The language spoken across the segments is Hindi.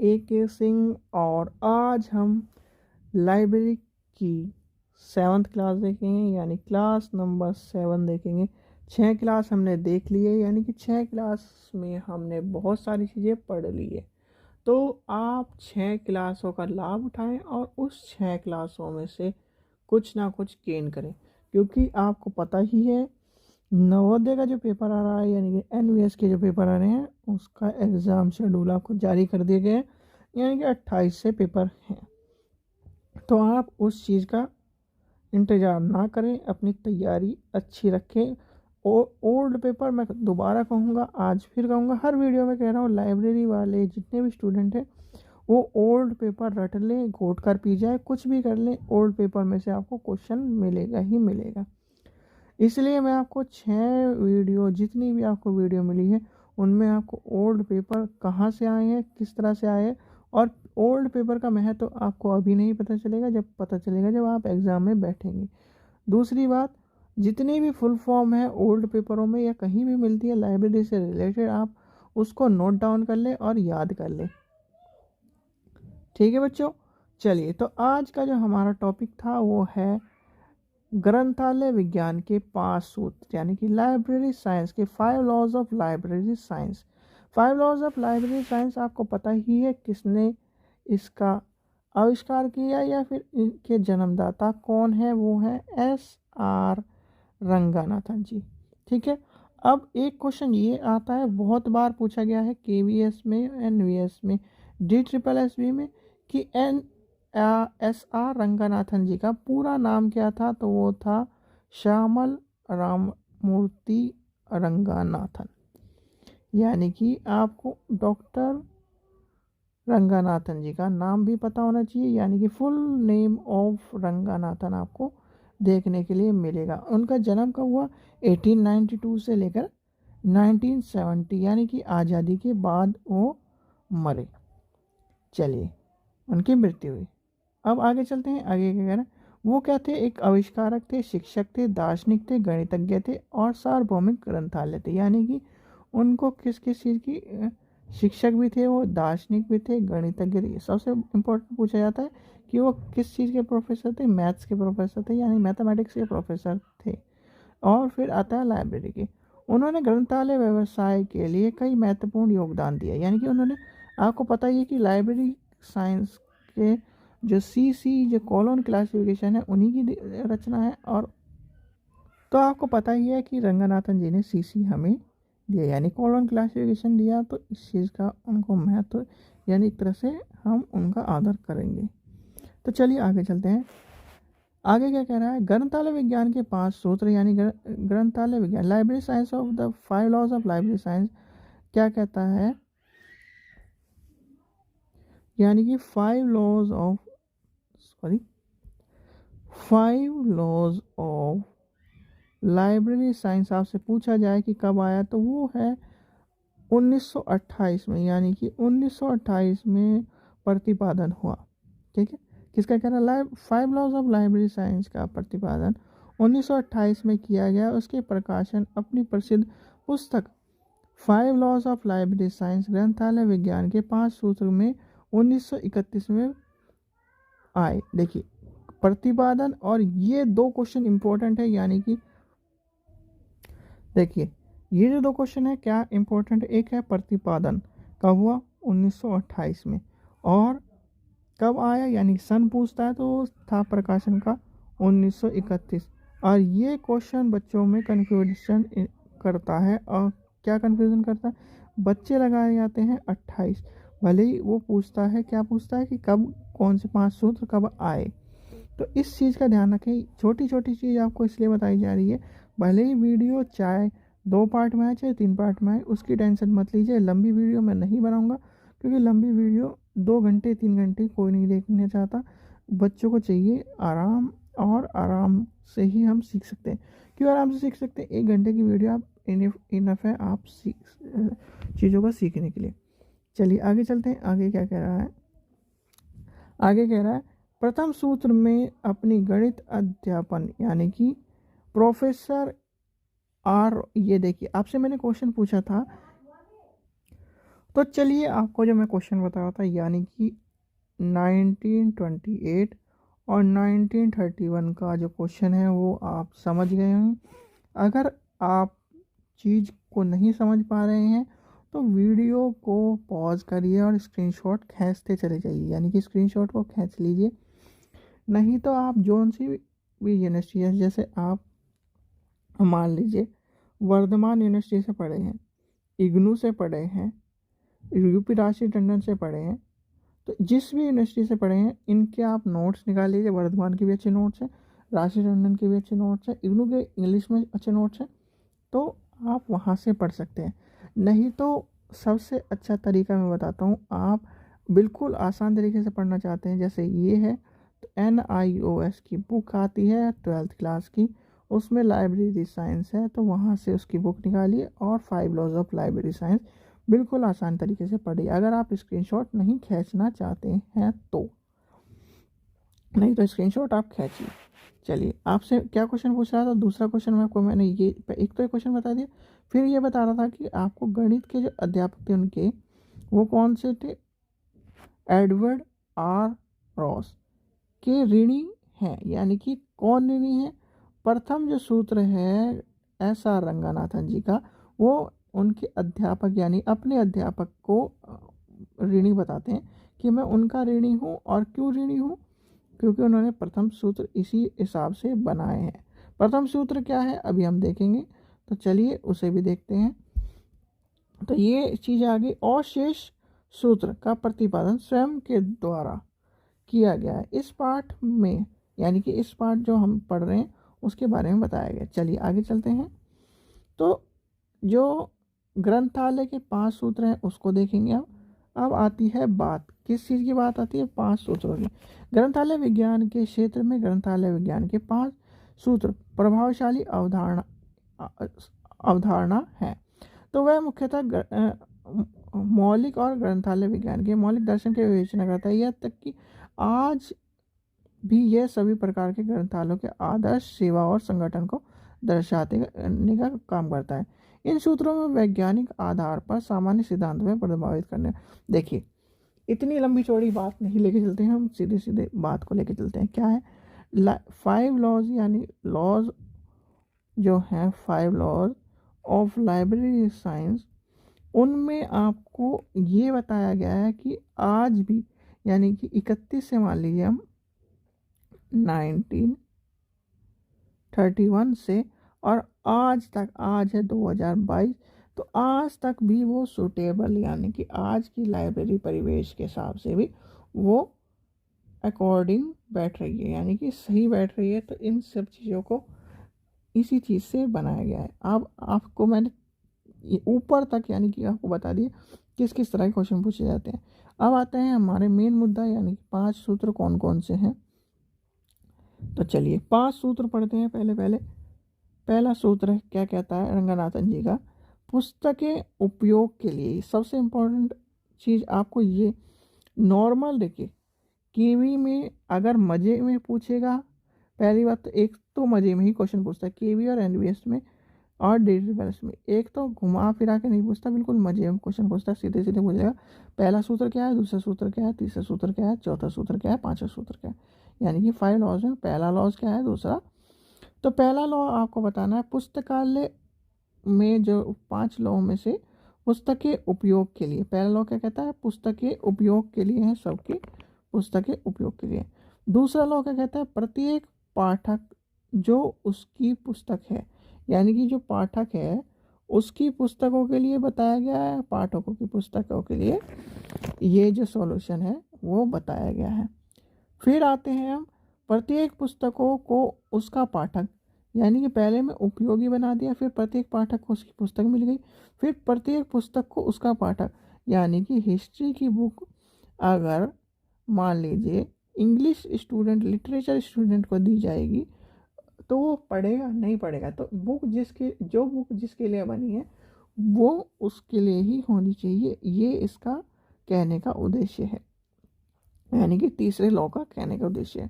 AK सिंह और आज हम लाइब्रेरी की 7th क्लास देखेंगे, यानी क्लास नंबर 7 देखेंगे। 6 क्लास हमने देख लिए, यानी कि 6 क्लास में हमने बहुत सारी चीज़ें पढ़ ली है। तो आप 6 क्लासों का लाभ उठाएं और उस 6 क्लासों में से कुछ ना कुछ गेन करें, क्योंकि आपको पता ही है नवोदय का जो पेपर आ रहा है, यानी कि NVS के जो पेपर आ रहे हैं, उसका एग्ज़ाम शेड्यूल आपको जारी कर दिए गए हैं, यानी कि 28 से पेपर हैं। तो आप उस चीज़ का इंतज़ार ना करें, अपनी तैयारी अच्छी रखें। और ओल्ड पेपर मैं दोबारा कहूँगा, आज फिर कहूँगा, हर वीडियो में कह रहा हूँ, लाइब्रेरी वाले जितने भी स्टूडेंट हैं वो ओल्ड पेपर रट लें, घोट कर पी जाए, कुछ भी कर लें, ओल्ड पेपर में से आपको क्वेश्चन मिलेगा ही मिलेगा। इसलिए मैं आपको 6 वीडियो, जितनी भी आपको वीडियो मिली है, उनमें आपको ओल्ड पेपर कहाँ से आए हैं, किस तरह से आए हैं, और ओल्ड पेपर का महत्व तो आपको अभी नहीं पता चलेगा, जब पता चलेगा जब आप एग्ज़ाम में बैठेंगे। दूसरी बात, जितनी भी फुल फॉर्म है ओल्ड पेपरों में या कहीं भी मिलती है लाइब्रेरी से रिलेटेड, आप उसको नोट डाउन कर लें और याद कर लें। ठीक है बच्चों, चलिए, तो आज का जो हमारा टॉपिक था वो है ग्रंथालय विज्ञान के 5 सूत्र, यानी कि लाइब्रेरी साइंस के 5 laws of library science. 5 laws of library science आपको पता ही है किसने इसका आविष्कार किया या फिर इनके जन्मदाता कौन है, वो है SR रंगनाथन जी। ठीक है, अब एक क्वेश्चन ये आता है, बहुत बार पूछा गया है KVS में, NVS में, DSSB में, कि SR रंगनाथन जी का पूरा नाम क्या था। तो वो था श्यामल राममूर्ति रंगनाथन, यानी कि आपको डॉक्टर रंगनाथन जी का नाम भी पता होना चाहिए, यानी कि फुल नेम ऑफ रंगनाथन आपको देखने के लिए मिलेगा। उनका जन्म कब हुआ? 1892 से लेकर 1970, यानी कि आज़ादी के बाद वो मरे। चलिए, उनकी मृत्यु हुई। अब आगे चलते हैं, आगे क्या कह रहे हैं। वो क्या थे? एक आविष्कारक थे, शिक्षक थे, दार्शनिक थे, गणितज्ञ थे और सार्वभौमिक ग्रंथालय थे। यानी कि उनको किस किस चीज़ की शिक्षक भी थे, वो दार्शनिक भी थे, गणितज्ञ थे। सबसे इम्पोर्टेंट पूछा जाता है कि वो किस चीज़ के प्रोफेसर थे? मैथ्स के प्रोफेसर थे, यानी मैथमेटिक्स के प्रोफेसर थे। और फिर आता है लाइब्रेरी के। उन्होंने ग्रंथालय व्यवसाय के लिए कई महत्वपूर्ण योगदान दिया, यानी कि उन्होंने, आपको पता ही है कि लाइब्रेरी साइंस के जो CC जो कॉलोन क्लासिफिकेशन है उन्हीं की रचना है। और तो आपको पता ही है कि रंगनाथन जी ने CC हमें दिया, यानी कॉलोन क्लासिफिकेशन दिया। तो इस चीज़ का उनको महत्व, यानी एक तरह से हम उनका आदर करेंगे। तो चलिए आगे चलते हैं। आगे क्या कह रहा है? ग्रंथालय विज्ञान के 5 सूत्र, यानी ग्रंथालय विज्ञान, library science of the 5 laws of library science क्या कहता है, यानी कि 5 लॉज ऑफ लाइब्रेरी साइंस आपसे पूछा जाए कि कब आया, तो वो है 1928 में, यानी कि 1928 में प्रतिपादन हुआ। ठीक है, किसका कह रहा है? 5 लॉज ऑफ लाइब्रेरी साइंस का प्रतिपादन 1928 में किया गया। उसके प्रकाशन अपनी प्रसिद्ध पुस्तक 5 लॉज ऑफ लाइब्रेरी साइंस, ग्रंथालय विज्ञान के 5 सूत्र में 1931 में आए। देखिए, प्रतिपादन और ये 2 क्वेश्चन इंपॉर्टेंट है, यानी कि देखिए ये जो 2 क्वेश्चन है क्या इंपॉर्टेंट, एक है प्रतिपादन कब हुआ 1928 में, और कब आया, यानी सन पूछता है तो था प्रकाशन का 1931। और ये क्वेश्चन बच्चों में कन्फ्यूजन करता है। और क्या कन्फ्यूजन करता है? बच्चे लगाए जाते हैं 28, भले ही वो पूछता है, क्या पूछता है कि कब, कौन से 5 सूत्र कब आए। तो इस चीज़ का ध्यान रखें, छोटी छोटी चीज़ आपको इसलिए बताई जा रही है। भले ही वीडियो चाहे 2 पार्ट में आए चाहे 3 पार्ट में आए, उसकी टेंशन मत लीजिए। लंबी वीडियो मैं नहीं बनाऊंगा, क्योंकि लंबी वीडियो 2 घंटे 3 घंटे कोई नहीं देखना चाहता। बच्चों को चाहिए आराम, और आराम से ही हम सीख सकते हैं। क्यों आराम से सीख सकते हैं? 1 घंटे की वीडियो आप इनफ है आप चीज़ों को सीखने के लिए। चलिए आगे चलते हैं, आगे क्या कह रहा है। आगे कह रहा है, प्रथम सूत्र में अपनी गणित अध्यापन, यानी कि प्रोफेसर R, ये देखिए आपसे मैंने क्वेश्चन पूछा था, तो चलिए आपको जो मैं क्वेश्चन बता रहा था, यानी कि 1928 और 1931 का जो क्वेश्चन है वो आप समझ गए हैं। अगर आप चीज़ को नहीं समझ पा रहे हैं तो वीडियो को पॉज करिए और स्क्रीनशॉट खींचते चले जाइए, यानी कि स्क्रीनशॉट को खींच लीजिए। नहीं तो आप जोन सी भी यूनिवर्सिटी है, जैसे आप मान लीजिए वर्धमान यूनिवर्सिटी से पढ़े हैं, इग्नू से पढ़े हैं, यूपी राशि टंडन से पढ़े हैं, तो जिस भी यूनिवर्सिटी से पढ़े हैं इनके आप नोट्स निकाल लीजिए। वर्धमान के भी अच्छे नोट्स हैं, राशि टंडन के भी अच्छे नोट्स हैं, इग्नू के इंग्लिश में अच्छे नोट्स हैं, तो आप वहाँ से पढ़ सकते हैं। नहीं तो सबसे अच्छा तरीका मैं बताता हूँ, आप बिल्कुल आसान तरीके से पढ़ना चाहते हैं, जैसे ये है तो NIOS की बुक आती है 12th क्लास की, उसमें लाइब्रेरी साइंस है, तो वहाँ से उसकी बुक निकालिए और 5 लॉज ऑफ लाइब्रेरी साइंस बिल्कुल आसान तरीके से पढ़िए, अगर आप स्क्रीनशॉट नहीं खींचना चाहते हैं तो। नहीं तो स्क्रीनशॉट आप खींचिए। चलिए, आपसे क्या क्वेश्चन पूछ रहा था, दूसरा क्वेश्चन में आपको मैंने ये एक तो क्वेश्चन बता दिया, फिर ये बता रहा था कि आपको गणित के जो अध्यापक थे उनके वो कौन से थे, एडवर्ड आर रॉस के ऋणी हैं, यानी कि कौन ऋणी है, प्रथम जो सूत्र है SR रंगनाथन जी का, वो उनके अध्यापक यानी अपने अध्यापक को ऋणी बताते हैं कि मैं उनका ऋणी हूँ। और क्यों ऋणी हूँ, क्योंकि उन्होंने प्रथम सूत्र इसी हिसाब से बनाए हैं। प्रथम सूत्र क्या है अभी हम देखेंगे, तो चलिए उसे भी देखते हैं। तो ये चीज़ आ गई, और शेष सूत्र का प्रतिपादन स्वयं के द्वारा किया गया है इस पाठ में, यानी कि इस पाठ जो हम पढ़ रहे हैं उसके बारे में बताया गया। चलिए आगे चलते हैं। तो जो ग्रंथालय के 5 सूत्र हैं उसको देखेंगे। अब आती है बात, किस चीज़ की बात आती है, 5 सूत्रों की। ग्रंथालय विज्ञान के क्षेत्र में ग्रंथालय विज्ञान के 5 सूत्र प्रभावशाली अवधारणा है। तो वह मुख्यतः मौलिक और ग्रंथालय विज्ञान के मौलिक दर्शन की विवेचना करता है, यह तक कि आज भी यह सभी प्रकार के ग्रंथालयों के आदर्श सेवा और संगठन को दर्शाते करने का काम करता है। इन सूत्रों में वैज्ञानिक आधार पर सामान्य सिद्धांत में प्रभावित करने, देखिए इतनी लंबी चौड़ी बात नहीं लेके चलते हैं, हम सीधे सीधे बात को लेके चलते हैं। क्या है 5 लॉज, यानी लॉज जो हैं 5 लॉज ऑफ लाइब्रेरी साइंस, उनमें आपको ये बताया गया है कि आज भी, यानी कि 31 से मान लीजिए हम 1931 से और आज तक, आज है 2022, तो आज तक भी वो सूटेबल, यानी कि आज की लाइब्रेरी परिवेश के हिसाब से भी वो अकॉर्डिंग बैठ रही है, यानी कि सही बैठ रही है। तो इन सब चीज़ों को इसी चीज़ से बनाया गया है। अब आपको मैंने ऊपर तक यानी कि आपको बता दिए किस किस तरह के क्वेश्चन पूछे जाते हैं। अब आते हैं हमारे मेन मुद्दा, यानी कि 5 सूत्र कौन कौन से हैं। तो चलिए 5 सूत्र पढ़ते हैं। पहला सूत्र क्या कहता है रंगनाथन जी का, पुस्तकें उपयोग के लिए। सबसे इम्पोर्टेंट चीज़ आपको ये नॉर्मल, देखिए केवी में अगर मज़े में पूछेगा, पहली बात तो एक तो मज़े में ही क्वेश्चन पूछता है केवी और एनवीएस में और डेली बैलेंस में, एक तो घुमा फिरा के नहीं पूछता, बिल्कुल मजे में क्वेश्चन पूछता है, सीधे सीधे पूछेगा पहला सूत्र क्या है, दूसरा सूत्र क्या है, तीसरा सूत्र क्या है, चौथा सूत्र क्या है, पांचवा सूत्र क्या है, यानी कि 5 लॉज में पहला लॉज क्या है, दूसरा। तो पहला लॉ आपको बताना है पुस्तकालय में जो 5 लॉ में से पुस्तकें उपयोग के लिए, पहला लॉ क्या कहता है, पुस्तकें उपयोग के लिए हैं, सबकी पुस्तकें उपयोग के लिए। दूसरा लॉ क्या कहता है, प्रत्येक पाठक जो उसकी पुस्तक है, यानी कि जो पाठक है उसकी पुस्तकों के लिए बताया गया है, पाठकों की पुस्तकों के लिए ये जो सॉल्यूशन है वो बताया गया है। फिर आते हैं हम प्रत्येक पुस्तकों को उसका पाठक, यानी कि पहले में उपयोगी बना दिया, फिर प्रत्येक पाठक को उसकी पुस्तक मिल गई, फिर प्रत्येक पुस्तक को उसका पाठक, यानी कि हिस्ट्री की बुक अगर मान लीजिए इंग्लिश स्टूडेंट, लिटरेचर स्टूडेंट को दी जाएगी तो वो पढ़ेगा नहीं पढ़ेगा, तो बुक जिसके लिए बनी है वो उसके लिए ही होनी चाहिए, ये इसका कहने का उद्देश्य है, यानी कि तीसरे लॉ का कहने का उद्देश्य है।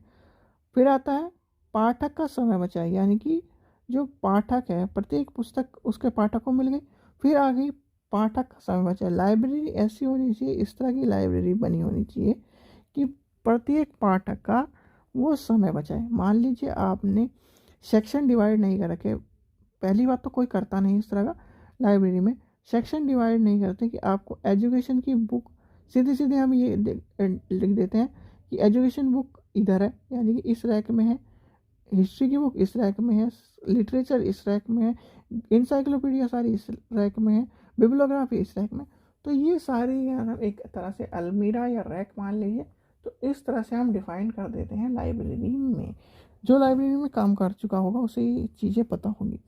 फिर आता है पाठक का समय बचाए, यानी कि जो पाठक है प्रत्येक पुस्तक उसके पाठक को मिल गई। फिर आ गई पाठक का समय बचाए। लाइब्रेरी ऐसी होनी चाहिए, इस तरह की लाइब्रेरी बनी होनी चाहिए कि प्रत्येक पाठक का वो समय बचाए। मान लीजिए आपने सेक्शन डिवाइड नहीं कर रखे, पहली बात तो कोई करता नहीं इस तरह का लाइब्रेरी में, सेक्शन डिवाइड नहीं करते कि आपको एजुकेशन की बुक सीधे सीधे हम ये लिख देते हैं कि एजुकेशन बुक इधर है, यानी कि इस रैक में है, हिस्ट्री की बुक इस रैक में है, लिटरेचर इस रैक में है, इंसाइक्लोपीडिया सारी इस रैक में है, बिब्लियोग्राफी इस रैक में। तो ये सारी हम एक तरह से अलमीरा या रैक मान लीजिए। तो इस तरह से हम डिफाइन कर देते हैं लाइब्रेरी में। जो लाइब्रेरी में काम कर चुका होगा उसे ये चीज़ें पता होंगी।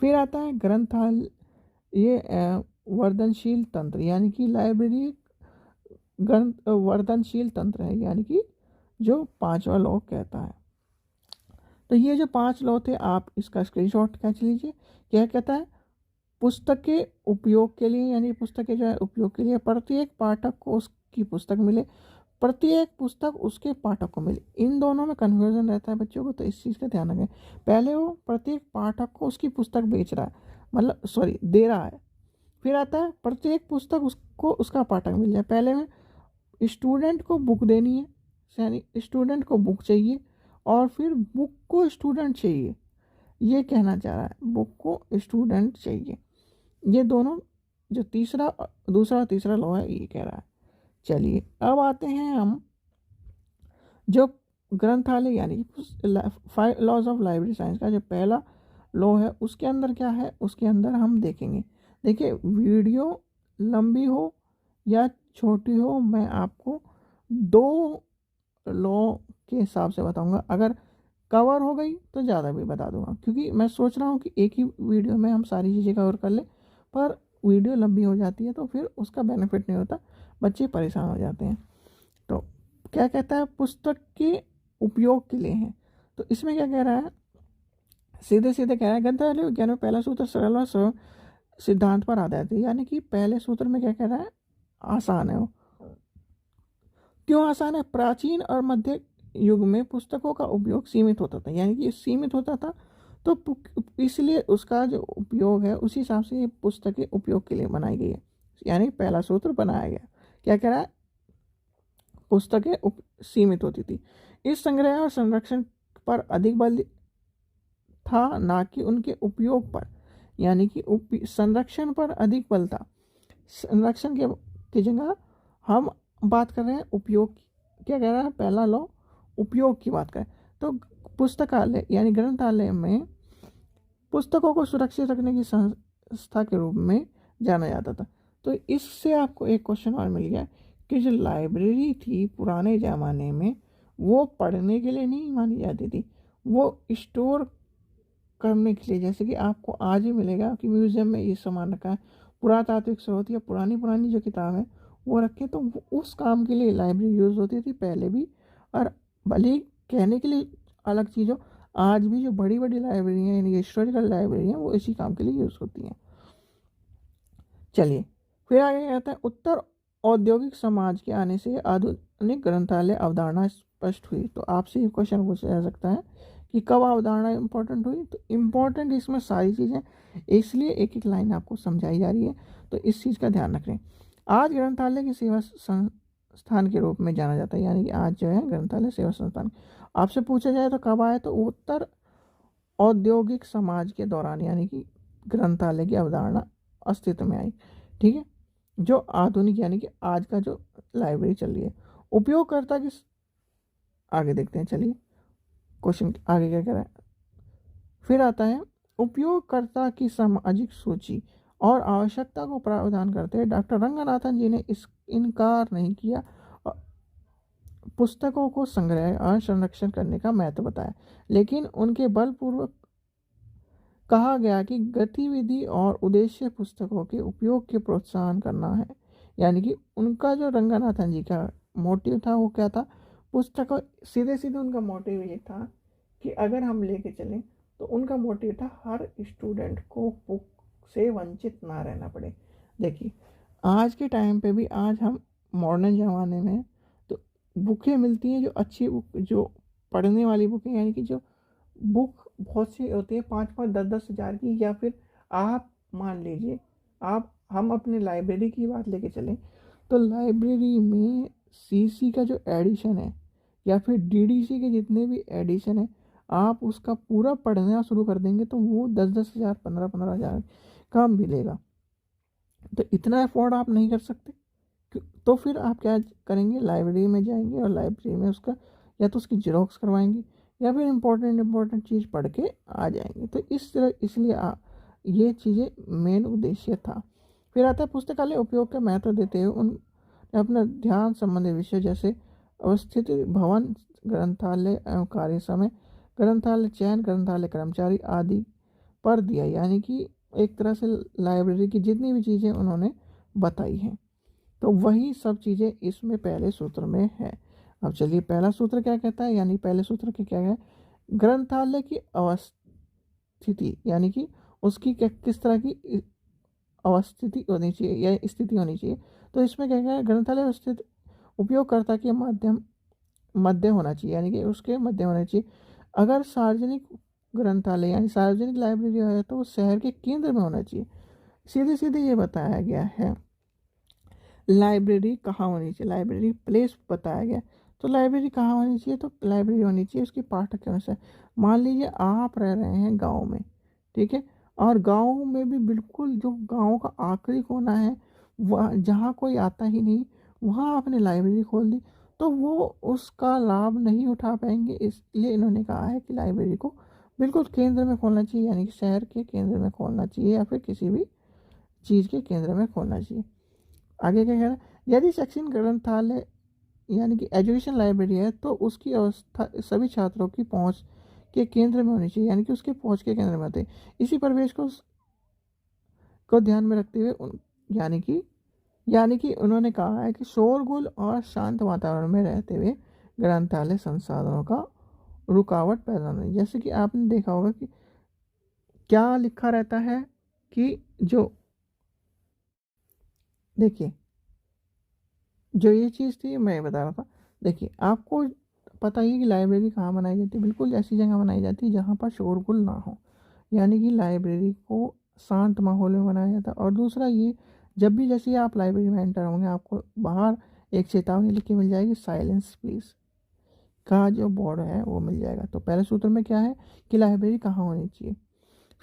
फिर आता है ग्रंथालय, ये वर्धनशील तंत्र, यानी कि लाइब्रेरी ग्रंथ वर्धनशील तंत्र है, यानी कि जो पांचवा लॉ कहता है। तो ये जो 5 लॉ थे आप इसका स्क्रीनशॉट खींच लीजिए। क्या कहता है, पुस्तक के उपयोग के लिए, यानी पुस्तकें जो है उपयोग के लिए, प्रत्येक पाठक को उसकी पुस्तक मिले, प्रत्येक पुस्तक उसके पाठक को मिले। इन दोनों में कन्फ्यूजन रहता है बच्चों को, तो इस चीज़ का ध्यान रखें। पहले वो प्रत्येक पाठक को उसकी पुस्तक बेच रहा है, मतलब सॉरी दे रहा है। फिर आता है प्रत्येक पुस्तक उसको उसका पाठक मिल जाए। पहले में स्टूडेंट को बुक देनी है, यानी स्टूडेंट को बुक चाहिए, और फिर बुक को स्टूडेंट चाहिए, ये कहना चाह रहा है, बुक को स्टूडेंट चाहिए। ये दोनों जो दूसरा और तीसरा लॉ है ये कह रहा है। चलिए अब आते हैं हम जो ग्रंथालय यानी कि 5 लॉज ऑफ लाइब्रेरी साइंस का जो पहला लॉ है उसके अंदर क्या है, उसके अंदर हम देखेंगे। देखिए वीडियो लंबी हो या छोटी हो, मैं आपको 2 लॉ के हिसाब से बताऊंगा। अगर कवर हो गई तो ज़्यादा भी बता दूंगा, क्योंकि मैं सोच रहा हूँ कि एक ही वीडियो में हम सारी चीज़ें कवर कर ले, पर वीडियो लंबी हो जाती है तो फिर उसका बेनिफिट नहीं होता, बच्चे परेशान हो जाते हैं। तो क्या कहता है, पुस्तक के उपयोग के लिए है। तो इसमें क्या कह रहा है, सीधे सीधे कह रहा है, ग्रंथालय विज्ञान में पहला सूत्र सरल और सरल सिद्धांत पर आधारित है। यानी कि पहले सूत्र में क्या कह रहा है, आसान है वो। क्यों आसान है, प्राचीन और मध्य युग में पुस्तकों का उपयोग सीमित होता था, यानी कि सीमित होता था, तो इसलिए उसका जो उपयोग है उसी हिसाब से ये पुस्तकें उपयोग के लिए बनाई गई है। यानी पहला सूत्र बनाया गया, क्या कह रहा है, पुस्तकें सीमित होती थी। इस संग्रह और संरक्षण पर अधिक बल था, ना कि उनके उपयोग पर, यानी कि संरक्षण पर अधिक बल था। संरक्षण की जगह हम बात कर रहे हैं उपयोग की। क्या कह रहा है पहला लॉ, उपयोग की बात करें तो पुस्तकालय यानी ग्रंथालय में पुस्तकों को सुरक्षित रखने की संस्था के रूप में जाना जाता था। तो इससे आपको एक क्वेश्चन और मिल गया कि जो लाइब्रेरी थी पुराने ज़माने में वो पढ़ने के लिए नहीं मानी जाती थी, वो स्टोर करने के लिए। जैसे कि आपको आज ही मिलेगा कि म्यूज़ियम में ये सामान रखा है, पुरातात्विक स्रोत या पुरानी पुरानी जो किताब है वो रखे, तो उस काम के लिए लाइब्रेरी यूज़ होती थी पहले भी। और भले ही कहने के लिए अलग चीज़ हो, आज भी जो बड़ी बड़ी लाइब्रेरी हैं यानी हिस्टोरिकल लाइब्रेरी हैं वो इसी काम के लिए यूज़ होती हैं। चलिए फिर आगे आता है, उत्तर औद्योगिक समाज के आने से आधुनिक ग्रंथालय अवधारणा स्पष्ट हुई। तो आपसे ये क्वेश्चन पूछा जा सकता है कि कब अवधारणा इंपॉर्टेंट हुई। तो इम्पॉर्टेंट इसमें सारी चीज़ें, इसलिए एक एक लाइन आपको समझाई जा रही है, तो इस चीज़ का ध्यान रखें। आज ग्रंथालय की सेवा संस्थान के रूप में जाना जाता है, यानी कि आज जो है ग्रंथालय सेवा संस्थान। आपसे पूछा जाए तो कब आया, तो उत्तर औद्योगिक समाज के दौरान, यानी कि ग्रंथालय की अवधारणा अस्तित्व में आई। ठीक है, जो आधुनिक यानी कि आज का जो लाइब्रेरी चल रही है। उपयोगकर्ता की, आगे देखते हैं, चलिए क्वेश्चन आगे क्या कह रहा है। फिर आता है, उपयोगकर्ता की सामाजिक सूची और आवश्यकता को प्रावधान करते हुए डॉक्टर रंगनाथन जी ने इस इनकार नहीं किया, पुस्तकों को संग्रह और संरक्षण करने का महत्व बताया। लेकिन उनके बलपूर्वक कहा गया कि गतिविधि और उद्देश्य पुस्तकों के उपयोग के प्रोत्साहन करना है। यानी कि उनका जो रंगनाथन जी का मोटिव था वो क्या था, पुस्तकों, सीधे सीधे उनका मोटिव ये था कि अगर हम लेके चलें तो उनका मोटिव था हर स्टूडेंट को बुक से वंचित ना रहना पड़े। देखिए आज के टाइम पे भी, आज हम मॉडर्न ज़माने में, तो बुकें मिलती हैं जो अच्छी बुक, जो पढ़ने वाली बुकें, यानी कि जो बुक बहुत सी होती है 5-5 10-10 हज़ार की, या फिर आप मान लीजिए आप हम अपने लाइब्रेरी की बात लेके चलें तो लाइब्रेरी में सीसी का जो एडिशन है या फिर डीडीसी के जितने भी एडिशन है, आप उसका पूरा पढ़ना शुरू कर देंगे तो वो 10-10 हज़ार 15-15 हज़ार का मिलेगा। तो इतना अफोर्ड आप नहीं कर सकते, तो फिर आप क्या करेंगे, लाइब्रेरी में जाएंगे और लाइब्रेरी में उसका या तो उसकी जेरोक्स करवाएंगे या फिर इम्पोर्टेंट चीज़ पढ़ के आ जाएंगे। तो इस तरह इसलिए ये चीज़ें मेन उद्देश्य था। फिर आता है पुस्तकालय उपयोग का महत्व देते हुए उन अपना ध्यान संबंधित विषय जैसे अवस्थित भवन, ग्रंथालय एवं कार्य समय, ग्रंथालय चयन, ग्रंथालय कर्मचारी आदि पर दिया। यानी कि एक तरह से लाइब्रेरी की जितनी भी चीज़ें उन्होंने बताई हैं, तो वही सब चीज़ें इसमें पहले सूत्र में है। अब चलिए पहला सूत्र क्या कहता है, यानी पहले सूत्र के क्या है, ग्रंथालय की अवस्थिति, यानी कि उसकी क्या किस तरह की अवस्थिति होनी चाहिए या स्थिति होनी चाहिए। तो इसमें क्या है, ग्रंथालय अवस्थित उपयोगकर्ता के मध्य होना चाहिए, यानी कि उसके मध्य होना चाहिए। अगर सार्वजनिक ग्रंथालय यानी सार्वजनिक लाइब्रेरी है तो वो शहर के केंद्र में होना चाहिए। सीधे सीधे ये बताया गया है। लाइब्रेरी कहाँ होनी चाहिए, लाइब्रेरी प्लेस बताया गया, तो लाइब्रेरी कहाँ होनी चाहिए, तो लाइब्रेरी होनी चाहिए उसके पाठक के अनुसार। मान लीजिए आप रह रहे हैं गांव में, ठीक है, और गांव में भी बिल्कुल जो गांव का आखिरी कोना है, वह जहाँ कोई आता ही नहीं, वहाँ आपने लाइब्रेरी खोल दी तो वो उसका लाभ नहीं उठा पाएंगे। इसलिए इन्होंने कहा है कि लाइब्रेरी को बिल्कुल केंद्र में खोलना चाहिए, यानी कि शहर के केंद्र में खोलना चाहिए या फिर किसी भी चीज़ के केंद्र में खोलना चाहिए। आगे क्या कह रहा है, यदि शैक्षणिक ग्रंथालय यानी कि एजुकेशन लाइब्रेरी है तो उसकी अवस्था सभी छात्रों की पहुंच के केंद्र में होनी चाहिए, यानी कि उसके पहुंच के केंद्र में होते इसी परिवेश को ध्यान में रखते हुए यानी कि उन्होंने कहा है कि शोरगुल और शांत वातावरण में रहते हुए ग्रंथालय संसाधनों का रुकावट पैदा नहीं। जैसे कि आपने देखा होगा कि क्या लिखा रहता है कि जो देखिए जो ये चीज़ थी मैं बता रहा था। देखिए आपको पता ही है कि लाइब्रेरी कहाँ बनाई जाती है, बिल्कुल ऐसी जगह बनाई जाती है जहाँ पर शोरगुल ना हो, यानी कि लाइब्रेरी को शांत माहौल में बनाया जाता है। और दूसरा ये, जब भी जैसे ही आप लाइब्रेरी में एंटर होंगे आपको बाहर एक चेतावनी लिख के मिल जाएगी, साइलेंस प्लीज़ का जो बोर्ड है वो मिल जाएगा। तो पहले सूत्र में क्या है कि लाइब्रेरी कहाँ होनी चाहिए।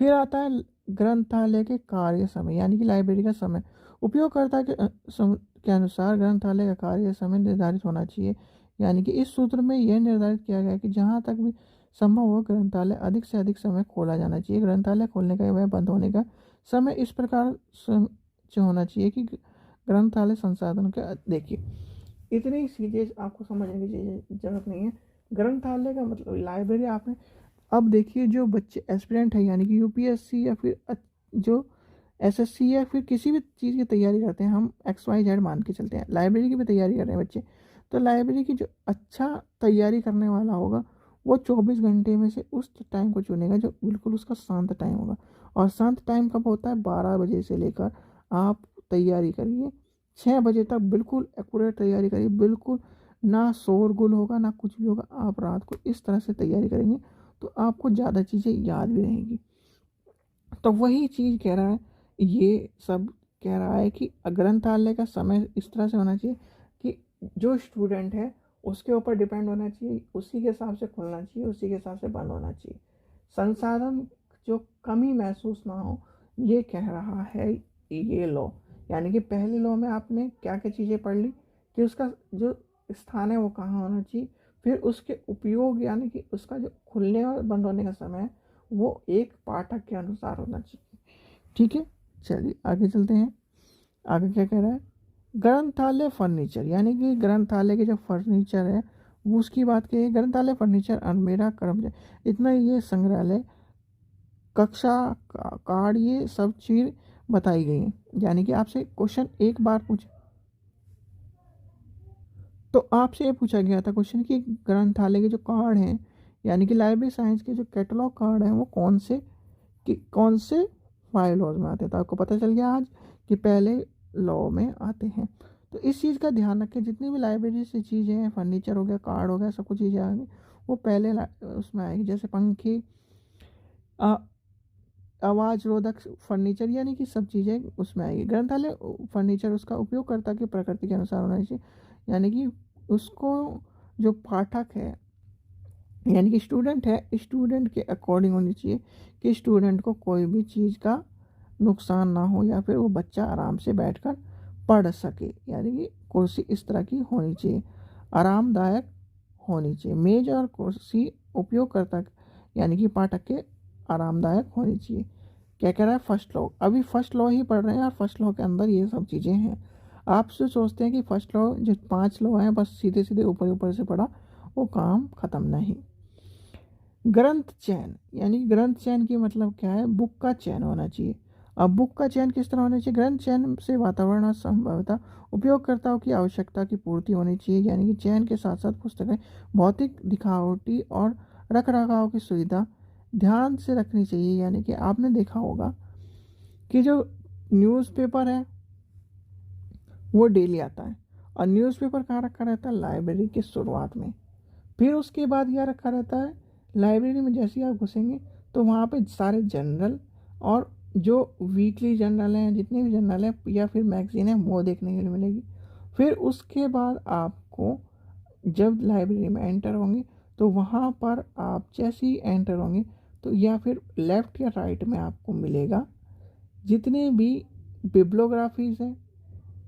फिर आता है ग्रंथालय के कार्य समय, यानी कि लाइब्रेरी का समय उपयोगकर्ता के अनुसार ग्रंथालय का कार्य समय निर्धारित होना चाहिए। यानी कि इस सूत्र में यह निर्धारित किया गया है कि जहाँ तक भी संभव हो ग्रंथालय अधिक से अधिक समय खोला जाना चाहिए। ग्रंथालय खोलने का व बंद होने का समय इस प्रकार से होना चाहिए कि ग्रंथालय संसाधन का देखिए इतनी चीज़ें आपको समझने की जरूरत नहीं है। ग्रंथालय का मतलब लाइब्रेरी आपने, अब देखिए जो बच्चे एस्पिरेंट है यानी कि यूपीएससी या फिर जो एसएससी या फिर किसी भी चीज़ की तैयारी करते हैं, हम XYZ मान के चलते हैं, लाइब्रेरी की भी तैयारी कर रहे हैं बच्चे, तो लाइब्रेरी की जो अच्छा तैयारी करने वाला होगा वो 24 घंटे में से उस टाइम को चुनेगा जो बिल्कुल उसका शांत टाइम होगा। और शांत टाइम कब होता है, 12 बजे से लेकर आप तैयारी करिए 6 बजे तक, बिल्कुल एक्यूरेट तैयारी करिए, बिल्कुल ना शोरगुल होगा ना कुछ भी होगा। आप रात को इस तरह से तैयारी करेंगे तो आपको ज़्यादा चीज़ें याद भी रहेंगी। तो वही चीज़ कह रहा है, ये सब कह रहा है कि ग्रंथालय का समय इस तरह से होना चाहिए कि जो स्टूडेंट है उसके ऊपर डिपेंड होना चाहिए, उसी के हिसाब से खुलना चाहिए, उसी के हिसाब से बंद होना चाहिए। संसाधन जो कमी महसूस ना हो, ये कह रहा है ये लॉ। यानी कि पहले लॉ में आपने क्या क्या चीज़ें पढ़ ली कि उसका जो स्थान है वो कहाँ होना चाहिए, फिर उसके उपयोग यानी कि उसका जो खुलने और बंद होने का समय है वो एक पाठक के अनुसार होना चाहिए। ठीक है, चलिए आगे चलते हैं। आगे क्या कह रहा है, ग्रंथालय फर्नीचर, यानी कि ग्रंथालय के जो फर्नीचर है वो उसकी बात की है। ग्रंथालय फर्नीचर अलमीरा कर्मचारी इतना, ये संग्रहालय कक्षा कार्ड ये सब चीज़ बताई गई है। यानी कि आपसे क्वेश्चन एक बार पूछा, तो आपसे ये पूछा गया था क्वेश्चन कि ग्रंथालय के जो कार्ड हैं यानी कि लाइब्रेरी साइंस के जो कैटलॉग कार्ड हैं वो कौन से 5 लॉज में आते हैं। तो आपको पता चल गया आज कि पहले लॉ में आते हैं। तो इस चीज़ का ध्यान रखें, जितनी भी लाइब्रेरी से चीज़ें हैं, फर्नीचर हो गया, कार्ड हो गया, सब कुछ चीज़ें आ गई वो पहले उसमें आएगी। जैसे पंखे, आवाज रोधक फर्नीचर यानी कि सब चीज़ें उसमें आएगी। ग्रंथालय फर्नीचर उसका उपयोगकर्ता की प्रकृति के अनुसार होना चाहिए, यानी कि उसको जो पाठक है यानी कि स्टूडेंट है, स्टूडेंट के अकॉर्डिंग होनी चाहिए कि स्टूडेंट को कोई भी चीज़ का नुकसान ना हो या फिर वो बच्चा आराम से बैठकर पढ़ सके, यानी कि कुर्सी इस तरह की होनी चाहिए, आरामदायक होनी चाहिए। मेज और कुर्सी उपयोगकर्ता यानी कि पाठक के आरामदायक होनी चाहिए। क्या कह रहा है फर्स्ट लॉ, अभी फर्स्ट लॉ ही पढ़ रहे हैं और फर्स्ट लॉ के अंदर ये सब चीज़ें हैं। आपसे सोचते हैं कि फर्स्ट लॉ जो 5 लॉ हैं बस सीधे सीधे ऊपर ऊपर से पढ़ा, वो काम ख़त्म नहीं। ग्रंथ चयन यानी ग्रंथ चयन की मतलब क्या है, बुक का चयन होना चाहिए। अब बुक का चयन किस तरह होना चाहिए, ग्रंथ चयन से वातावरण और संभवतः उपयोगकर्ताओं की आवश्यकता की पूर्ति होनी चाहिए, यानी कि चयन के साथ साथ पुस्तकें भौतिक दिखावटी और रख रखाव की सुविधा ध्यान से रखनी चाहिए। यानी कि आपने देखा होगा कि जो न्यूज़पेपर है वो डेली आता है, और न्यूज़पेपर कहाँ रखा रहता है, लाइब्रेरी के शुरुआत में। फिर उसके बाद क्या रखा रहता है, लाइब्रेरी में जैसे ही आप घुसेंगे तो वहाँ पे सारे जनरल और जो वीकली जनरल हैं, जितने भी जनरल हैं या फिर मैगजीन है वो देखने के लिए मिलेगी। फिर उसके बाद आपको जब लाइब्रेरी में एंटर होंगे तो वहाँ पर आप जैसे ही एंटर होंगे तो या फिर लेफ़्ट या राइट में आपको मिलेगा जितने भी बिब्लोग्राफीज़ हैं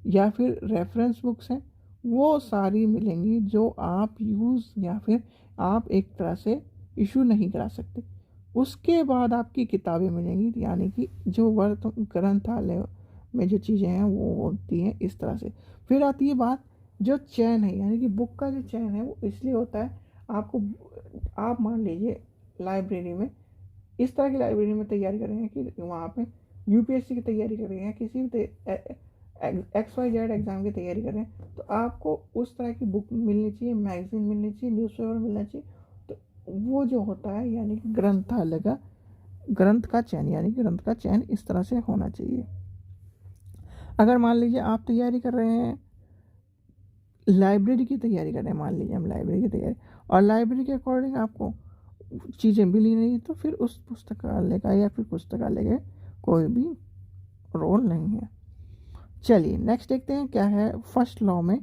या फिर रेफरेंस बुक्स हैं, वो सारी मिलेंगी जो आप यूज़ या फिर आप एक तरह से इशू नहीं करा सकते। उसके बाद आपकी किताबें मिलेंगी, यानी कि जो वर्त ग्रंथालय में जो चीज़ें हैं वो होती हैं इस तरह से। फिर आती है बात जो चयन है, यानी कि बुक का जो चयन है वो इसलिए होता है, आपको आप मान लीजिए लाइब्रेरी में इस तरह की लाइब्रेरी में तैयारी कर रहे हैं कि वहाँ पे यूपीएससी की तैयारी कर रहे हैं, किसी भी XYZ एग्ज़ाम की तैयारी कर रहे हैं, तो आपको उस तरह की बुक मिलनी चाहिए, मैगज़ीन मिलनी चाहिए, न्यूज़पेपर मिलना चाहिए। तो वो जो होता है यानी कि ग्रंथालय का ग्रंथ का चयन, यानी कि ग्रंथ का चयन इस तरह से होना चाहिए। अगर मान लीजिए आप तैयारी कर रहे हैं, लाइब्रेरी की तैयारी कर रहे हैं, मान लीजिए हम लाइब्रेरी की तैयारी, और लाइब्रेरी के अकॉर्डिंग आपको चीज़ें मिली नहीं, तो फिर उस पुस्तकालय का या फिर पुस्तकालय का कोई भी रोल नहीं है। चलिए नेक्स्ट देखते हैं क्या है फर्स्ट लॉ में।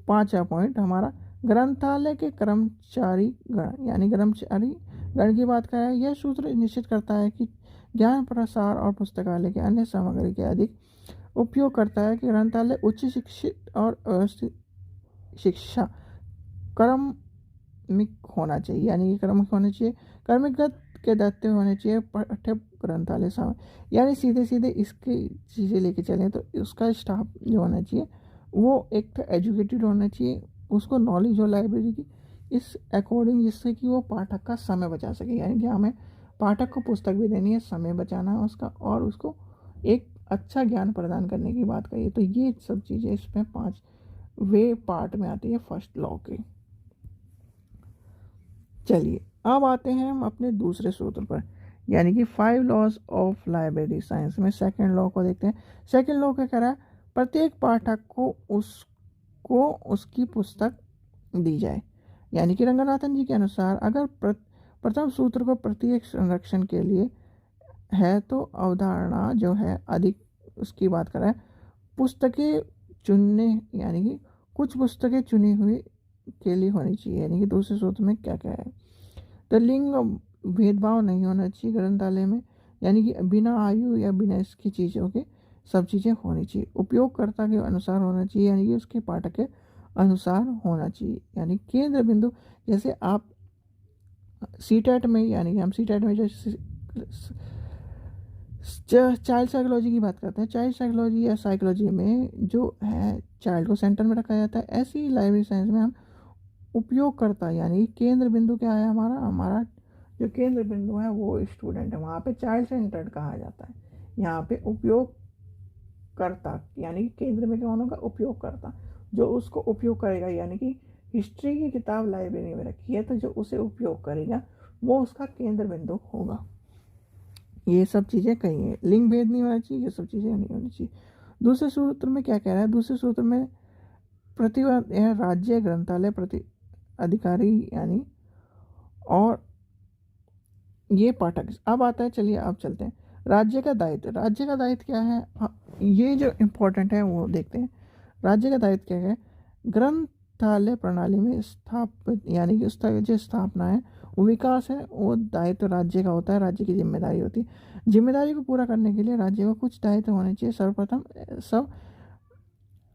5वां पॉइंट हमारा ग्रंथालय के कर्मचारी गण यानी कर्मचारी गण की बात कर रहा है। यह सूत्र निश्चित करता है कि ज्ञान प्रसार और पुस्तकालय के अन्य सामग्री के अधिक उपयोग करता है कि ग्रंथालय उच्च शिक्षित और व्यवस्थित शिक्षा क्रमिक होना चाहिए, यानी कि क्रमिक होना चाहिए, क्रमिकगत के दत्ते होने चाहिए पाठ्य ग्रंथालय सामग्री, यानी सीधे सीधे इसकी चीज़ें लेके चलें तो उसका स्टाफ जो होना चाहिए वो एक तो एजुकेटेड होना चाहिए, उसको नॉलेज हो लाइब्रेरी की इस अकॉर्डिंग, जिससे कि वो पाठक का समय बचा सके। यानी कि हमें पाठक को पुस्तक भी देनी है, समय बचाना है उसका, और उसको एक अच्छा ज्ञान प्रदान करने की बात करिए। तो ये सब चीज़ें इसमें 5 वे पार्ट में आती है फर्स्ट लॉ के। चलिए अब आते हैं हम अपने दूसरे सूत्र पर, यानी कि 5 लॉज ऑफ लाइब्रेरी साइंस में सेकंड लॉ को देखते हैं। सेकंड लॉ क्या कह रहा है, प्रत्येक पाठक को उसको उसकी पुस्तक दी जाए, यानी कि रंगनाथन जी के अनुसार अगर प्रथम सूत्र को प्रत्येक संरक्षण के लिए है तो अवधारणा जो है अधिक उसकी बात कर रहा है, पुस्तकें चुनने यानी कि कुछ पुस्तकें चुनी हुई के लिए होनी चाहिए। यानी कि दूसरे सूत्र में क्या क्या है, तो लिंग भेदभाव नहीं होना चाहिए ग्रंथालय में, यानी कि बिना आयु या बिना इसकी चीज़ों के सब चीज़ें होनी चाहिए, उपयोगकर्ता के अनुसार होना चाहिए, यानी कि उसके पाठक के अनुसार होना चाहिए। यानी केंद्र बिंदु, जैसे आप सीटेट में, यानी कि हम सीटेट में जो चाइल्ड साइकोलॉजी की बात करते हैं, चाइल्ड साइकोलॉजी या साइकोलॉजी में जो है चाइल्ड को सेंटर में रखा जाता है, ऐसी ही लाइब्रेरी साइंस में हम उपयोग करता है, यानी केंद्र बिंदु क्या है हमारा हमारा जो केंद्र बिंदु है वो स्टूडेंट है, वहाँ पे चाइल्ड सेंटर्ड कहा जाता है। यहाँ पे उपयोग करता यानी कि केंद्र में कौन होगा, उपयोग करता, जो उसको उपयोग करेगा, यानी कि हिस्ट्री की किताब लाइब्रेरी में रखी है तो जो उसे उपयोग करेगा वो उसका केंद्र बिंदु होगा। ये सब चीज़ें कही हैं, लिंग भेद नहीं होना चाहिए, ये सब चीज़ें नहीं होनी चाहिए। दूसरे सूत्र में क्या कह रहा है, दूसरे सूत्र में प्रतिभा राज्य ग्रंथालय प्रति अधिकारी यानी और ये पाठक। अब आता है, चलिए अब चलते हैं राज्य का दायित्व। राज्य का दायित्व क्या है, ये जो इम्पोर्टेंट है वो देखते हैं। राज्य का दायित्व क्या है, ग्रंथालय प्रणाली में स्थापित यानी कि उसका जो स्थापना है वो विकास है, वो दायित्व राज्य का होता है, राज्य की जिम्मेदारी होती है। जिम्मेदारी को पूरा करने के लिए राज्य को कुछ दायित्व होने चाहिए। सर्वप्रथम सब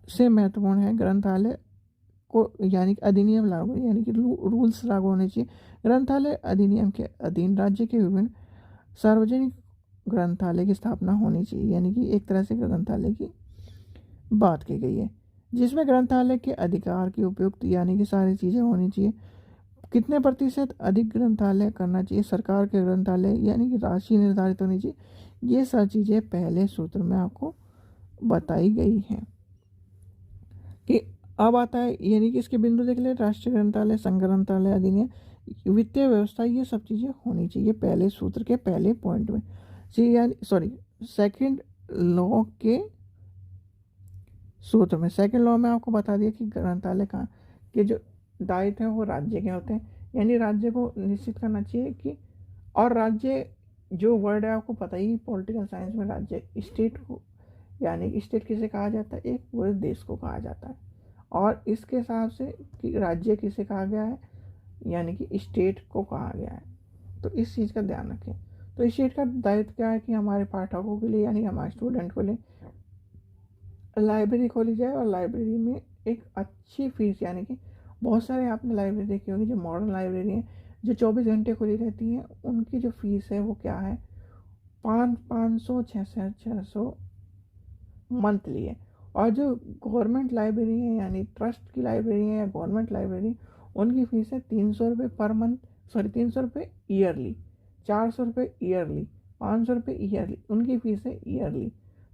से महत्वपूर्ण है ग्रंथालय को यानी कि अधिनियम लागू यानी कि रूल्स लागू होने चाहिए। ग्रंथालय अधिनियम के अधीन राज्य के विभिन्न सार्वजनिक ग्रंथालय की स्थापना होनी चाहिए, यानी कि एक तरह से ग्रंथालय की बात की गई है, जिसमें ग्रंथालय के अधिकार की उपयुक्त यानी कि सारी चीज़ें होनी चाहिए। कितने प्रतिशत अधिक ग्रंथालय करना चाहिए, सरकार के ग्रंथालय यानी कि राशि निर्धारित होनी चाहिए। ये सब चीज़ें पहले सूत्र में आपको बताई गई हैं। कि अब आता है यानी कि इसके बिंदु देख ले, राष्ट्रीय ग्रंथालय, संघ ग्रंथालय अधिनियम, वित्तीय व्यवस्था, ये सब चीज़ें होनी चाहिए पहले सूत्र के पहले पॉइंट में। सी यानी सॉरी सेकंड लॉ के सूत्र में, सेकंड लॉ में आपको बता दिया कि ग्रंथालय का के जो दायित्व हैं वो राज्य के होते हैं, यानी राज्य को निश्चित करना चाहिए कि, और राज्य जो वर्ड है आपको पता ही पॉलिटिकल साइंस में, राज्य स्टेट को यानी स्टेट किसे कहा जाता है, एक पूरे देश को कहा जाता है। और इसके हिसाब से कि राज्य किसे कहा गया है, यानी कि स्टेट को कहा गया है। तो इस चीज़ का ध्यान रखें। तो स्टेट का दायित्व क्या है कि हमारे पाठकों के लिए यानी हमारे स्टूडेंट को लिए लाइब्रेरी खोली जाए, और लाइब्रेरी में एक अच्छी फीस, यानी कि बहुत सारे आपने लाइब्रेरी देखी होगी जो मॉडर्न लाइब्रेरी हैं जो 24 घंटे खुली रहती हैं, उनकी जो फीस है वो क्या है, 500 600 मंथली है। और जो गवर्नमेंट लाइब्रेरी है यानी ट्रस्ट की लाइब्रेरी है या गवर्नमेंट लाइब्रेरी, उनकी फ़ीस है 300 रुपये पर मंथ, सॉरी 300 रुपये ईयरली, 400 रुपये ईयरली, 500 रुपये ईयरली, उनकी फ़ीस है ईयरली।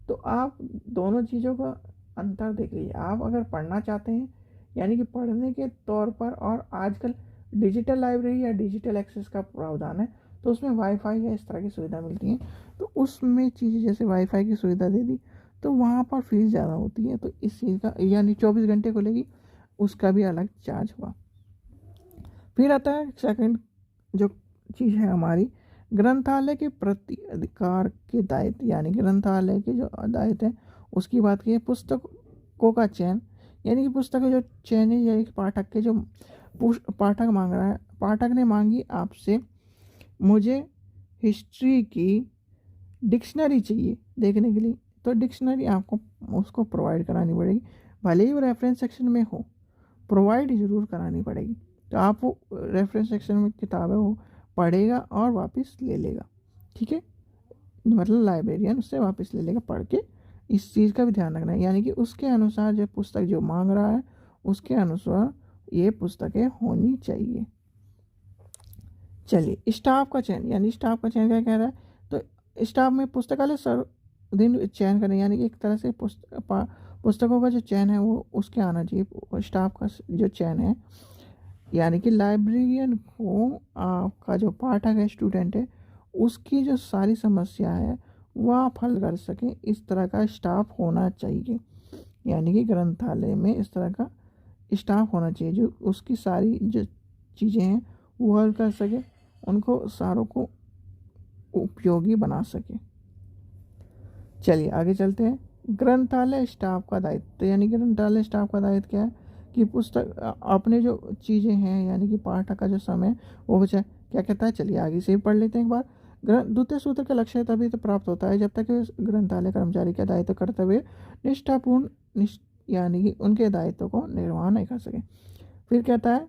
तो आप दोनों चीज़ों का अंतर देख लीजिए। आप अगर पढ़ना चाहते हैं यानी कि पढ़ने के तौर पर, और आजकल डिजिटल लाइब्रेरी या डिजिटल एक्सेस का प्रावधान है, तो उसमें वाईफाई या इस तरह की सुविधा मिलती है, तो उसमें चीज़ें जैसे वाईफाई की सुविधा दे दी तो वहाँ पर फीस ज़्यादा होती है। तो इस चीज़ का यानी 24 घंटे खुलेगी, उसका भी अलग चार्ज हुआ। फिर आता है सेकंड जो चीज़ है हमारी, ग्रंथालय के प्रति अधिकार के दायित्व, यानी ग्रंथालय के जो दायित्व है उसकी बात की है। पुस्तकों का चयन, यानी कि पुस्तक जो चयन है, या पाठक के जो पाठक मांग रहा है, पाठक ने मांगी आपसे, मुझे हिस्ट्री की डिक्शनरी चाहिए देखने के लिए, तो डिक्शनरी आपको उसको प्रोवाइड करानी पड़ेगी, भले ही वो रेफरेंस सेक्शन में हो, प्रोवाइड ज़रूर करानी पड़ेगी। तो आप वो रेफरेंस सेक्शन में किताब है वो पढ़ेगा और वापस ले लेगा, ठीक है, मतलब लाइब्रेरियन उससे वापस ले लेगा पढ़ के। इस चीज़ का भी ध्यान रखना है, यानी कि उसके अनुसार जो पुस्तक जो मांग रहा है उसके अनुसार ये पुस्तकें होनी चाहिए। चलिए स्टाफ का चयन, यानी स्टाफ का चयन क्या कह रहा है, तो स्टाफ में पुस्तकालय सर्वाधीन चयन करें, यानी कि एक तरह से पुस्तकों का जो चयन है वो उसके आना चाहिए। स्टाफ का जो चयन है यानी कि लाइब्रेरियन को आपका जो पाठक है, स्टूडेंट है, उसकी जो सारी समस्या है वह आप हल कर सकें, इस तरह का स्टाफ होना चाहिए। यानी कि ग्रंथालय में इस तरह का स्टाफ होना चाहिए जो उसकी सारी जो चीज़ें हैं वो हल कर सके, उनको सारों को उपयोगी बना सके। चलिए आगे चलते हैं। ग्रंथालय स्टाफ का दायित्व, तो यानी ग्रंथालय स्टाफ का दायित्व क्या है कि पुस्तक अपने जो चीज़ें हैं यानी कि पाठक का जो समय वो बचा क्या कहता है, चलिए आगे से ही पढ़ लेते हैं एक बार। द्वितीय सूत्र का लक्ष्य तभी तो प्राप्त होता है जब तक ग्रंथालय कर्मचारी का दायित्व करते हुए निष्ठापूर्ण यानी कि उनके दायित्व को निर्वाह नहीं कर सके। फिर कहता है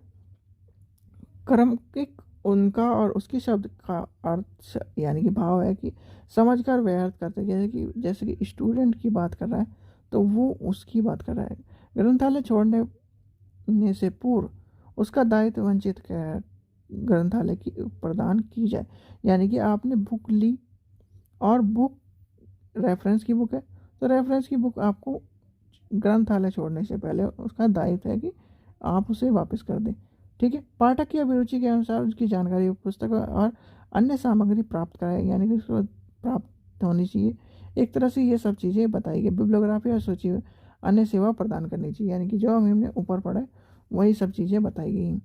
क्रमिक उनका और उसकी शब्द का अर्थ यानी कि भाव है कि समझकर व्यर्थ करते, जैसे कि स्टूडेंट की बात कर रहा है तो वो उसकी बात कर रहा है। ग्रंथालय छोड़ने से पूर्व उसका दायित्व वंचित ग्रंथालय की प्रदान की जाए, यानी कि आपने बुक ली और बुक रेफरेंस की बुक है, तो रेफरेंस की बुक आपको ग्रंथालय छोड़ने से पहले उसका दायित्व है कि आप उसे वापस कर दें, ठीक है। पाठक की अभिरुचि के अनुसार उसकी जानकारी पुस्तक और अन्य सामग्री प्राप्त कराए, यानी कि उसको प्राप्त होनी चाहिए। एक तरह से ये सब चीज़ें बताई गई। बिब्लियोग्राफी और सूची अन्य सेवा प्रदान करनी चाहिए, यानी कि जो हमने ऊपर पढ़ा है वही सब चीज़ें बताई गई हैं।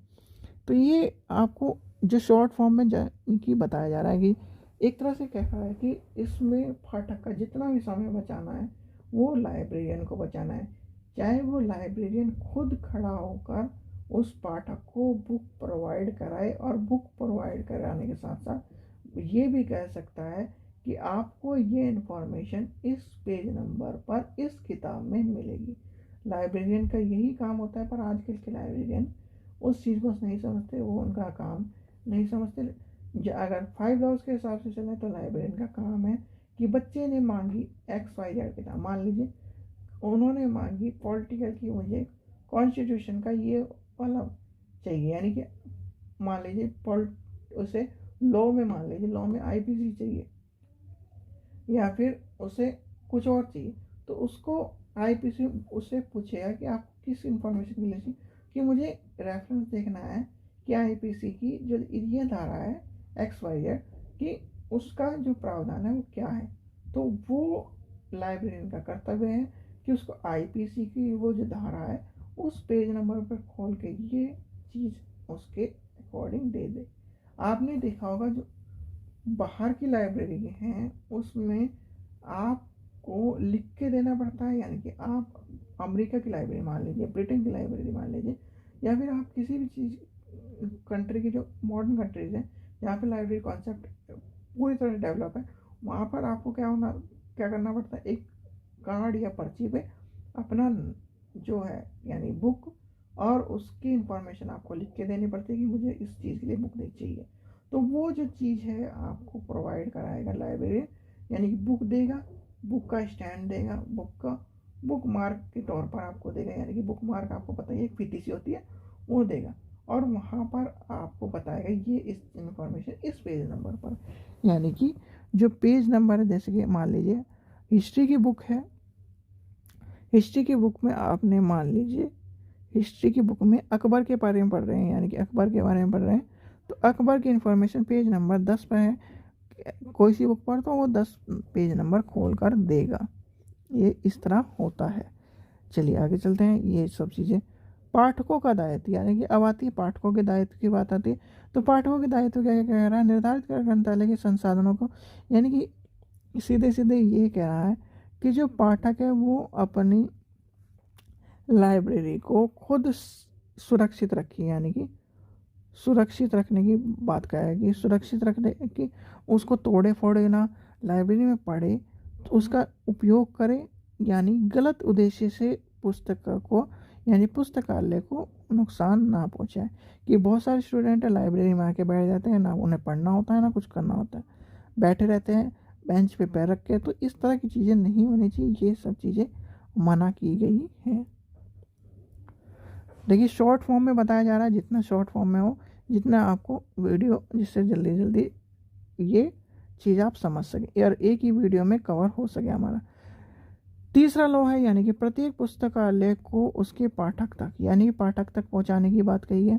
तो ये आपको जो शॉर्ट फॉर्म में की बताया जा रहा है कि एक तरह से कह रहा है कि इसमें पाठक का जितना भी समय बचाना है वो लाइब्रेरियन को बचाना है, चाहे वो लाइब्रेरियन खुद खड़ा होकर उस पाठक को बुक प्रोवाइड कराए, और बुक प्रोवाइड कराने के साथ साथ ये भी कह सकता है कि आपको ये इन्फॉर्मेशन इस पेज नंबर पर इस किताब में मिलेगी। लाइब्रेरियन का यही काम होता है, पर आजकल के लाइब्रेरियन उस चीज़ को नहीं समझते, वो उनका काम नहीं समझते। अगर 5 लॉज के हिसाब से चलें तो लाइब्रेरियन का काम है कि बच्चे ने मांगी XYZ किताब, मान लीजिए उन्होंने मांगी पॉलिटिकल की, मुझे कॉन्स्टिट्यूशन का ये वाला चाहिए, यानी कि मान लीजिए उसे लॉ में, मान लीजिए लॉ में IPC चाहिए, या फिर उसे कुछ और चाहिए, तो उसको IPC उससे पूछेगा कि आप किस इंफॉर्मेशन के लिए चाहिए, कि मुझे रेफरेंस देखना है कि IPC की जो ये धारा है XYZ कि उसका जो प्रावधान है वो क्या है। तो वो लाइब्रेरियन का कर्तव्य है कि उसको IPC की वो जो धारा है उस पेज नंबर पर खोल के ये चीज़ उसके अकॉर्डिंग दे दे। आपने देखा होगा जो बाहर की लाइब्रेरी हैं उसमें आपको लिख के देना पड़ता है, यानी कि आप अमेरिका की लाइब्रेरी मान लीजिए, ब्रिटेन की लाइब्रेरी मान लीजिए, या फिर आप किसी भी चीज़ कंट्री की जो मॉडर्न कंट्रीज़ हैं जहाँ पे लाइब्रेरी कॉन्सेप्ट पूरी तरह डेवलप है, वहाँ पर आपको क्या करना पड़ता है, एक कार्ड या पर्ची पे अपना जो है यानी बुक और उसकी इंफॉर्मेशन आपको लिख के देनी पड़ती है कि मुझे इस चीज़ के लिए बुक नहीं चाहिए। तो वो जो चीज़ है आपको प्रोवाइड कराएगा लाइब्रेरियन, यानी कि बुक देगा, बुक का स्टैंड देगा, बुक मार्क के तौर पर आपको देगा, यानी कि बुक मार्क आपको पता है एक PTC होती है वो देगा, और वहाँ पर आपको बताएगा ये इस इंफॉर्मेशन इस पेज नंबर पर, यानी कि जो पेज नंबर है, जैसे कि मान लीजिए हिस्ट्री की बुक है, हिस्ट्री की बुक में आपने मान लीजिए हिस्ट्री की बुक में अकबर के बारे में पढ़ रहे हैं, यानी कि अकबर के बारे में पढ़ रहे हैं, तो अकबर की इन्फॉर्मेशन पेज नंबर 10 पर है, कोई सी बुक पर तो वो 10 पेज नंबर खोल कर देगा। ये इस तरह होता है। चलिए आगे चलते हैं। ये सब चीज़ें पाठकों का दायित्व, यानी कि अब आती है पाठकों के दायित्व की बात आती है। तो पाठकों के दायित्व क्या कह रहा है, निर्धारित कर ग्रंथालय के संसाधनों को, यानी कि सीधे सीधे ये कह रहा है कि जो पाठक है वो अपनी लाइब्रेरी को खुद सुरक्षित रखे, यानी कि सुरक्षित रखने की बात करेगी, सुरक्षित रखने की, उसको तोड़े फोड़े ना, लाइब्रेरी में पढ़े तो उसका उपयोग करे, यानी गलत उद्देश्य से पुस्तक को यानी पुस्तकालय को नुकसान ना पहुंचाए। कि बहुत सारे स्टूडेंट लाइब्रेरी में आके बैठ जाते हैं, ना उन्हें पढ़ना होता है ना कुछ करना होता है, बैठे रहते हैं बेंच पे पैर रख के, तो इस तरह की चीज़ें नहीं होनी चाहिए, ये सब चीज़ें मना की गई हैं। देखिए शॉर्ट फॉर्म में बताया जा रहा है, जितना शॉर्ट फॉर्म में हो, जितना आपको वीडियो जिससे जल्दी जल्दी ये चीज़ आप समझ सकें और एक ही वीडियो में कवर हो सके हमारा। तीसरा लॉ है, यानी कि प्रत्येक पुस्तकालय को उसके पाठक तक, यानी कि पाठक तक पहुंचाने की बात कही है।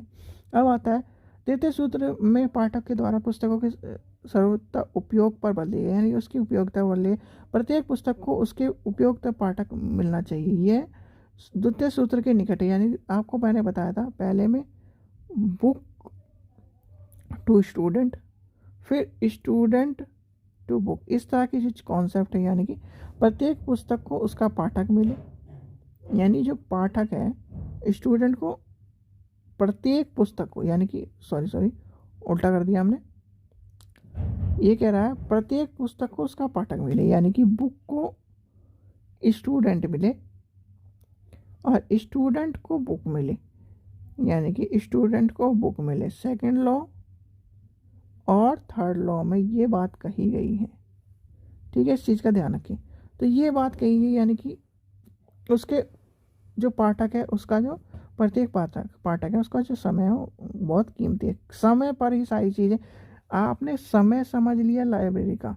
अब आता है तृतीय सूत्र में पाठक के द्वारा पुस्तकों के सर्वोत्तम उपयोग पर बल दिए, यानी उसकी उपयोगिता बल दिए, प्रत्येक पुस्तक को उसके उपयोगिता पाठक मिलना चाहिए। ये द्वितीय सूत्र के निकट है, यानी आपको मैंने बताया था पहले में बुक टू स्टूडेंट, फिर स्टूडेंट टू बुक, इस तरह की जो कॉन्सेप्ट है, यानी कि प्रत्येक पुस्तक को उसका पाठक मिले, यानी जो पाठक है स्टूडेंट को प्रत्येक पुस्तक को, यानी कि सॉरी उल्टा कर दिया हमने, ये कह रहा है प्रत्येक पुस्तक को उसका पाठक मिले, यानी कि बुक को स्टूडेंट मिले और स्टूडेंट को बुक मिले, यानी कि स्टूडेंट को बुक मिले। सेकंड लॉ और थर्ड लॉ में ये बात कही गई है, ठीक है, इस चीज़ का ध्यान रखें। तो ये बात कही गई, यानी कि उसके जो पाठक है उसका जो प्रत्येक पाठक है उसका जो समय है वो बहुत कीमती है, समय पर ही सारी चीज़ें। आपने समय समझ लिया लाइब्रेरी का,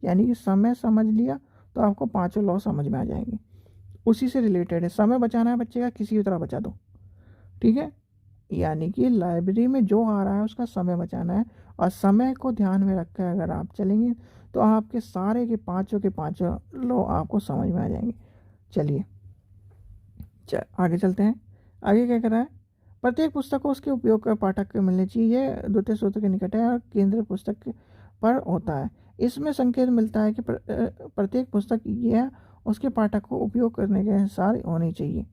यानी कि समय समझ लिया तो आपको पांचों लॉ समझ में आ जाएंगे, उसी से रिलेटेड है। समय बचाना है बच्चे का, किसी भी तरह बचा दो, ठीक है, यानी कि लाइब्रेरी में जो आ रहा है उसका समय बचाना है, और समय को ध्यान में रखकर अगर आप चलेंगे तो आपके सारे के पाँचों लॉ आपको समझ में आ जाएंगे। चलिए आगे चलते हैं। आगे क्या कर रहा है, प्रत्येक पुस्तक को उसके उपयोग का पाठक को मिलनी चाहिए। यह द्वितीय सूत्र के निकट है और केंद्र पुस्तक पर होता है। इसमें संकेत मिलता है कि प्रत्येक पुस्तक यह उसके पाठक को उपयोग करने के अनुसार होनी चाहिए।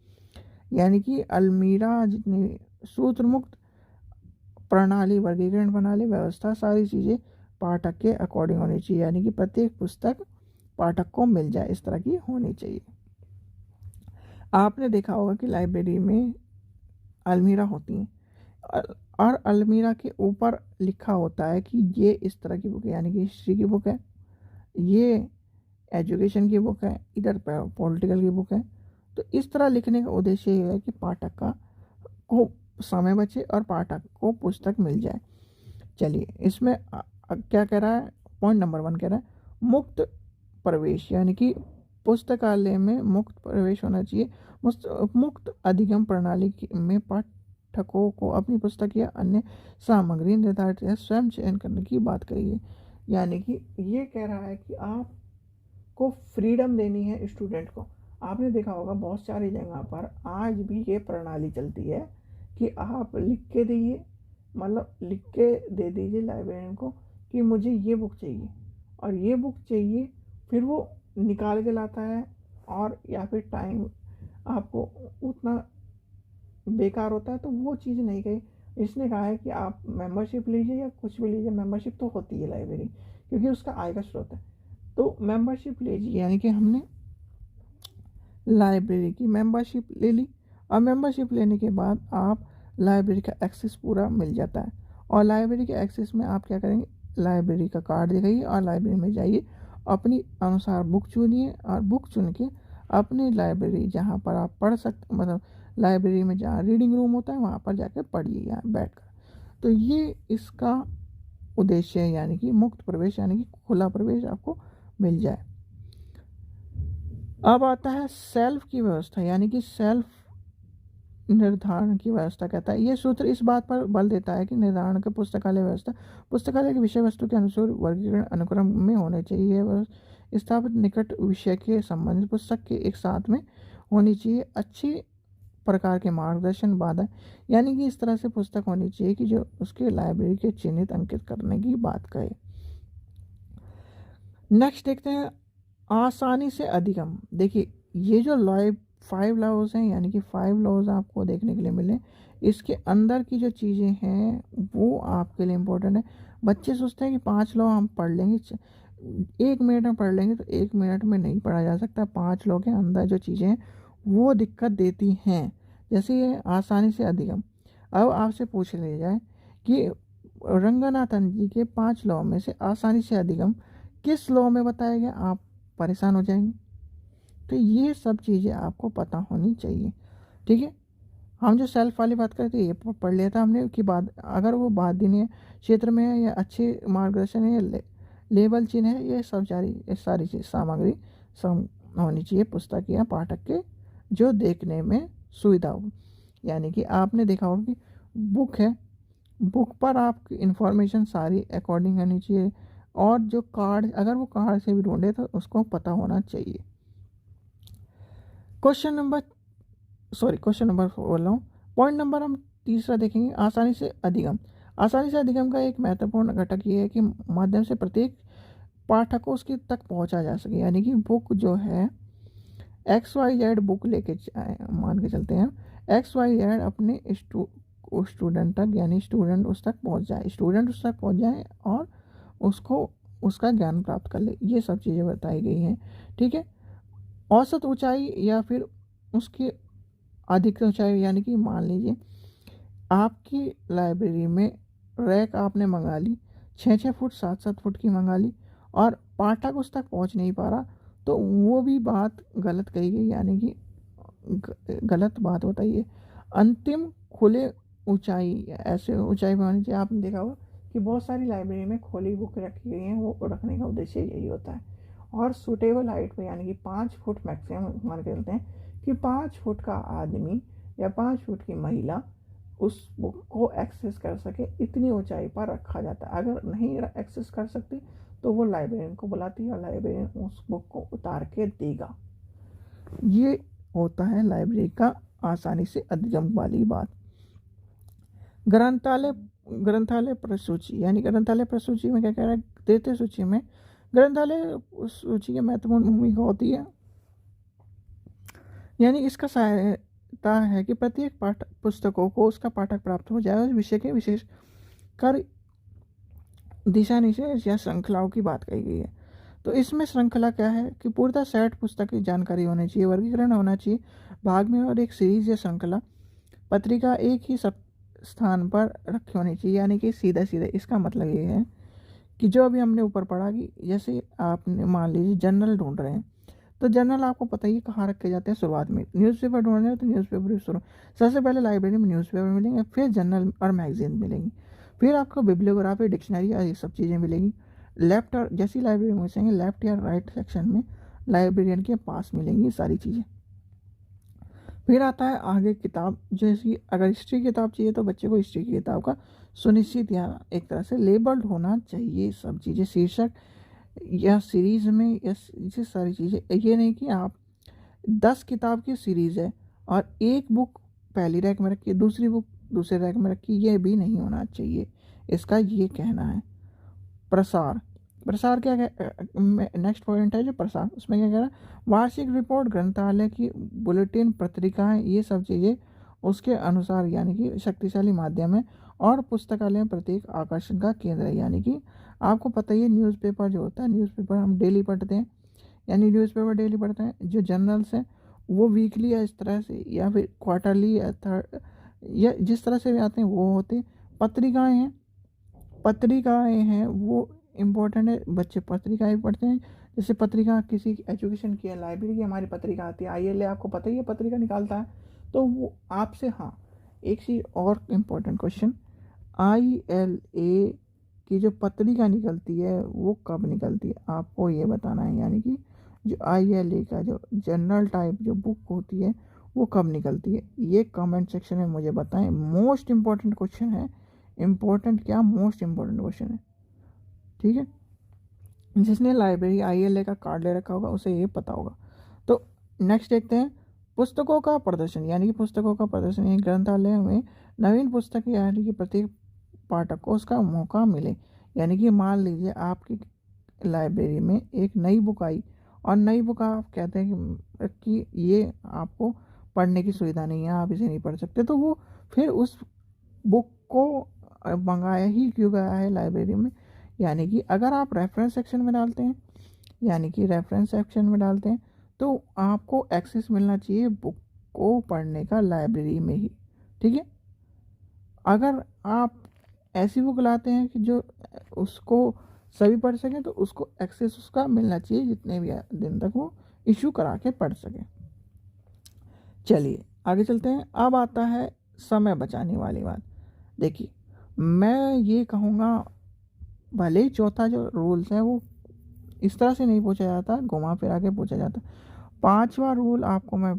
यानी कि अलमीरा जितनी सूत्र मुक्त प्रणाली, वर्गीकरण प्रणाली, व्यवस्था, सारी चीज़ें पाठक के अकॉर्डिंग होनी चाहिए। यानी कि प्रत्येक पुस्तक पाठक को मिल जाए, इस तरह की होनी चाहिए। आपने देखा होगा कि लाइब्रेरी में अलमीरा होती हैं और अलमीरा के ऊपर लिखा होता है कि ये इस तरह की बुक है, यानी कि हिस्ट्री की बुक है, ये एजुकेशन की बुक है, इधर पॉलिटिकल की बुक है। तो इस तरह लिखने का उद्देश्य ये है कि पाठक का को समय बचे और पाठक को पुस्तक मिल जाए। चलिए इसमें क्या कह रहा है, पॉइंट नंबर 1 कह रहा है मुक्त प्रवेश, यानी कि पुस्तकालय में मुक्त प्रवेश होना चाहिए। मुक्त अधिगम प्रणाली में पाठकों को अपनी पुस्तक या अन्य सामग्री निर्धारित या स्वयं चयन करने की बात करी है। यानी कि ये कह रहा है कि आपको फ्रीडम देनी है स्टूडेंट को। आपने देखा होगा बहुत सारी जगह पर आज भी ये प्रणाली चलती है कि आप लिख के दीजिए, मतलब लिख के दे दीजिए लाइब्रेरियन को कि मुझे ये बुक चाहिए और ये बुक चाहिए, फिर वो निकाल के लाता है और या फिर टाइम आपको उतना बेकार होता है। तो वो चीज़ नहीं कही, इसने कहा है कि आप मेंबरशिप लीजिए या कुछ भी लीजिए, मेंबरशिप तो होती है लाइब्रेरी क्योंकि उसका आय का स्रोत है, तो मेंबरशिप लीजिए। यानी कि हमने लाइब्रेरी की मेंबरशिप ले ली और मेंबरशिप लेने के बाद आप लाइब्रेरी का एक्सेस पूरा मिल जाता है। और लाइब्रेरी के एक्सेस में आप क्या करेंगे, लाइब्रेरी का कार्ड दिखाइए और लाइब्रेरी में जाइए, अपनी अनुसार बुक चुनिए और बुक चुन के अपनी लाइब्रेरी जहाँ पर आप पढ़ सकते, मतलब लाइब्रेरी में जहाँ रीडिंग रूम होता है वहाँ पर जाकर पढ़िए यहाँ बैठ कर। तो ये इसका उद्देश्य है, यानी कि मुक्त प्रवेश, यानी कि खुला प्रवेश आपको मिल जाए। अब आता है सेल्फ की व्यवस्था, यानी कि सेल्फ निर्धारण की व्यवस्था। कहता है ये सूत्र इस बात पर बल देता है कि निर्धारण का पुस्तकालय व्यवस्था पुस्तकालय की विषय वस्तु के अनुसार वर्गीकरण अनुक्रम में होने चाहिए। वह स्थापित निकट विषय के संबंधित पुस्तक के एक साथ में होनी चाहिए। अच्छी प्रकार के मार्गदर्शन बाधा, यानी कि इस तरह से पुस्तक होनी चाहिए कि जो उसके लाइब्रेरी के चिन्हित अंकित करने की बात कहे। नेक्स्ट देखते हैं आसानी से अधिगम। देखिए ये जो 5 लॉज हैं, यानी कि 5 लॉज आपको देखने के लिए मिले, इसके अंदर की जो चीज़ें हैं वो आपके लिए इम्पोर्टेंट है। बच्चे सोचते हैं कि 5 लॉ हम पढ़ लेंगे, 1 मिनट में पढ़ लेंगे, तो 1 मिनट में नहीं पढ़ा जा सकता। 5 लॉ के अंदर जो चीज़ें हैं वो दिक्कत देती हैं। जैसे ये आसानी से अधिगम, अब आपसे पूछ लिया जाए कि रंगनाथन जी के 5 लॉ में से आसानी से अधिगम किस लॉ में बताया गया, आप परेशान हो जाएंगे। तो ये सब चीज़ें आपको पता होनी चाहिए, ठीक है। हम जो सेल्फ वाली बात करते हैं ये पढ़ लिया था हमने कि बाद अगर वो बादीनीय क्षेत्र में है या अच्छे मार्गदर्शन है या लेबल चिन्ह है, ये सब सारी चीज़ सामग्री सम होनी चाहिए पुस्तक या पाठक के, जो देखने में सुविधा हो। यानी कि आपने देखा होगा कि बुक है, बुक पर आपकी इंफॉर्मेशन सारी अकॉर्डिंग होनी चाहिए, और जो कार्ड, अगर वो कार्ड से भी ढूंढे तो उसको पता होना चाहिए। क्वेश्चन नंबर बोल रहा हूँ, पॉइंट नंबर हम तीसरा देखेंगे, आसानी से अधिगम। आसानी से अधिगम का एक महत्वपूर्ण घटक ये है कि माध्यम से प्रत्येक पाठक को उसके तक पहुंचा जा सके। यानी कि बुक जो है XYZ बुक लेके मान के चलते हैं, XYZ अपने स्टूडेंट तक, यानी स्टूडेंट उस तक पहुंच जाए और उसको उसका ज्ञान प्राप्त कर ले। ये सब चीज़ें बताई गई हैं, ठीक है। औसत ऊंचाई या फिर उसकी अधिक ऊंचाई, यानी कि मान लीजिए आपकी लाइब्रेरी में रैक आपने मंगा ली 6-6 फुट 7-7 फुट की मंगा ली और पाठक उस तक पहुंच नहीं पा रहा, तो वो भी बात गलत कही गई, यानी कि गलत बात बताइए। अंतिम खुले ऊंचाई, ऐसे ऊंचाई पर होनी चाहिए। आपने देखा होगा कि बहुत सारी लाइब्रेरी में खुली बुक रखी गई हैं, वो रखने का उद्देश्य यही होता है। और सूटेबल हाइट पे, यानी कि 5 फुट मैक्सिमम मान के चलते हैं कि 5 फुट का आदमी या 5 फुट की महिला उस बुक को एक्सेस कर सके, इतनी ऊंचाई पर रखा जाता है। अगर नहीं एक्सेस कर सकती तो वो लाइब्रेरियन को बुलाती है और लाइब्रेरियन उस बुक को उतार के देगा। ये होता है लाइब्रेरी का आसानी से अधिगम वाली बात। ग्रंथालय ग्रंथालय प्रसूची, यानी ग्रंथालय प्रसूची में क्या कह रहा है, देते सूची में ग्रंथालय सूची की महत्वपूर्ण भूमिका होती है। यानी इसका सहायता है कि प्रत्येक पाठक पुस्तकों को उसका पाठक प्राप्त हो जाए। उस विषय के विशेष कर दिशा निर्देश या श्रृंखलाओं की बात कही गई है। तो इसमें श्रृंखला क्या है कि पूर्णतः सेट पुस्तक की जानकारी होनी चाहिए, वर्गीकरण होना चाहिए भाग में, और एक सीरीज या श्रृंखला पत्रिका एक ही सब स्थान पर रखी होनी चाहिए। यानी कि सीधा सीधा इसका मतलब ये है कि जो अभी हमने ऊपर पढ़ा कि जैसे आपने मान लीजिए जर्नल ढूंढ रहे हैं, तो जर्नल आपको पता ही कहाँ रखे जाते हैं, शुरुआत में। न्यूज़पेपर ढूंढ रहे हैं तो न्यूज़पेपर शुरू सबसे पहले लाइब्रेरी में न्यूज़पेपर मिलेंगे, फिर जर्नल और मैगजीन मिलेंगी, फिर आपको बिब्लियोग्राफी, डिक्शनरी और ये सब चीज़ें मिलेंगी। लेफ्ट और जैसी लाइब्रेरी में घुसेंगे लेफ्ट या राइट सेक्शन में लाइब्रेरियन के पास मिलेंगी सारी चीज़ें। फिर आता है आगे किताब, जैसी अगर हिस्ट्री की किताब चाहिए तो बच्चे को हिस्ट्री की किताब का सुनिश्चित या एक तरह से लेबल्ड होना चाहिए सब चीज़ें, शीर्षक या सीरीज़ में ये सारी चीज़ें। ये नहीं कि आप 10 किताब की सीरीज़ है और एक बुक पहली रैक में रखी, दूसरी बुक दूसरे रैक में रखी, ये भी नहीं होना चाहिए। इसका ये कहना है। प्रसार, प्रसार क्या नेक्स्ट पॉइंट है जो प्रसार, उसमें क्या कह रहा है, वार्षिक रिपोर्ट, ग्रंथालय की बुलेटिन, पत्रिकाएं, ये सब चीज़ें उसके अनुसार यानी कि शक्तिशाली माध्यम है और पुस्तकालय में प्रत्येक आकर्षण का केंद्र है। यानी कि आपको पता ही है न्यूज़पेपर जो होता है, न्यूज़पेपर हम डेली पढ़ते हैं, यानी न्यूज़पेपर डेली पढ़ते हैं। जो जर्नल्स हैं वो वीकली या इस तरह से या फिर क्वार्टरली या थर्ड या जिस तरह से भी आते हैं वो होते हैं। पत्रिकाएं हैं वो इम्पोर्टेंट है, बच्चे पत्रिकाएं भी पढ़ते हैं। जैसे पत्रिका किसी एजुकेशन की है, लाइब्रेरी की हमारी पत्रिका आती है, ILA आपको पता ही है पत्रिका निकालता है, तो वो आपसे, हाँ एक चीज़ और इम्पोर्टेंट क्वेश्चन, ILA की जो पत्रिका निकलती है वो कब निकलती है, आपको ये बताना है। यानी कि जो ILA का जो जनरल टाइप जो बुक होती है वो कब निकलती है, ये कमेंट सेक्शन में मुझे बताएं। मोस्ट इम्पॉर्टेंट क्वेश्चन है, इम्पोर्टेंट क्या, मोस्ट इम्पोर्टेंट क्वेश्चन है, ठीक है। जिसने लाइब्रेरी ILA का कार्ड ले रखा होगा उसे ये पता होगा। तो नेक्स्ट देखते हैं पुस्तकों का प्रदर्शन, यानी कि पुस्तकों का प्रदर्शन, यानी ग्रंथालय में नवीन पुस्तक यानी कि प्रत्येक पाठक को उसका मौका मिले। यानी कि मान लीजिए आपकी लाइब्रेरी में एक नई बुक आई और नई बुक आप कहते हैं कि ये आपको पढ़ने की सुविधा नहीं है, आप इसे नहीं पढ़ सकते, तो वो फिर उस बुक को मंगाया ही क्यों गया है लाइब्रेरी में। यानी कि अगर आप रेफरेंस सेक्शन में डालते हैं, यानी कि रेफरेंस सेक्शन में डालते हैं तो आपको एक्सेस मिलना चाहिए बुक को पढ़ने का लाइब्रेरी में ही, ठीक है। अगर आप ऐसी बुक लाते हैं कि जो उसको सभी पढ़ सकें तो उसको एक्सेस उसका मिलना चाहिए जितने भी दिन तक वो इशू करा के पढ़ सकें। चलिए आगे चलते हैं। अब आता है समय बचाने वाली बात। देखिए मैं ये कहूँगा, भले ही चौथा जो रूल्स है वो इस तरह से नहीं पूछा जाता, घुमा फिरा के पूछा जाता। पांचवा रूल आपको मैं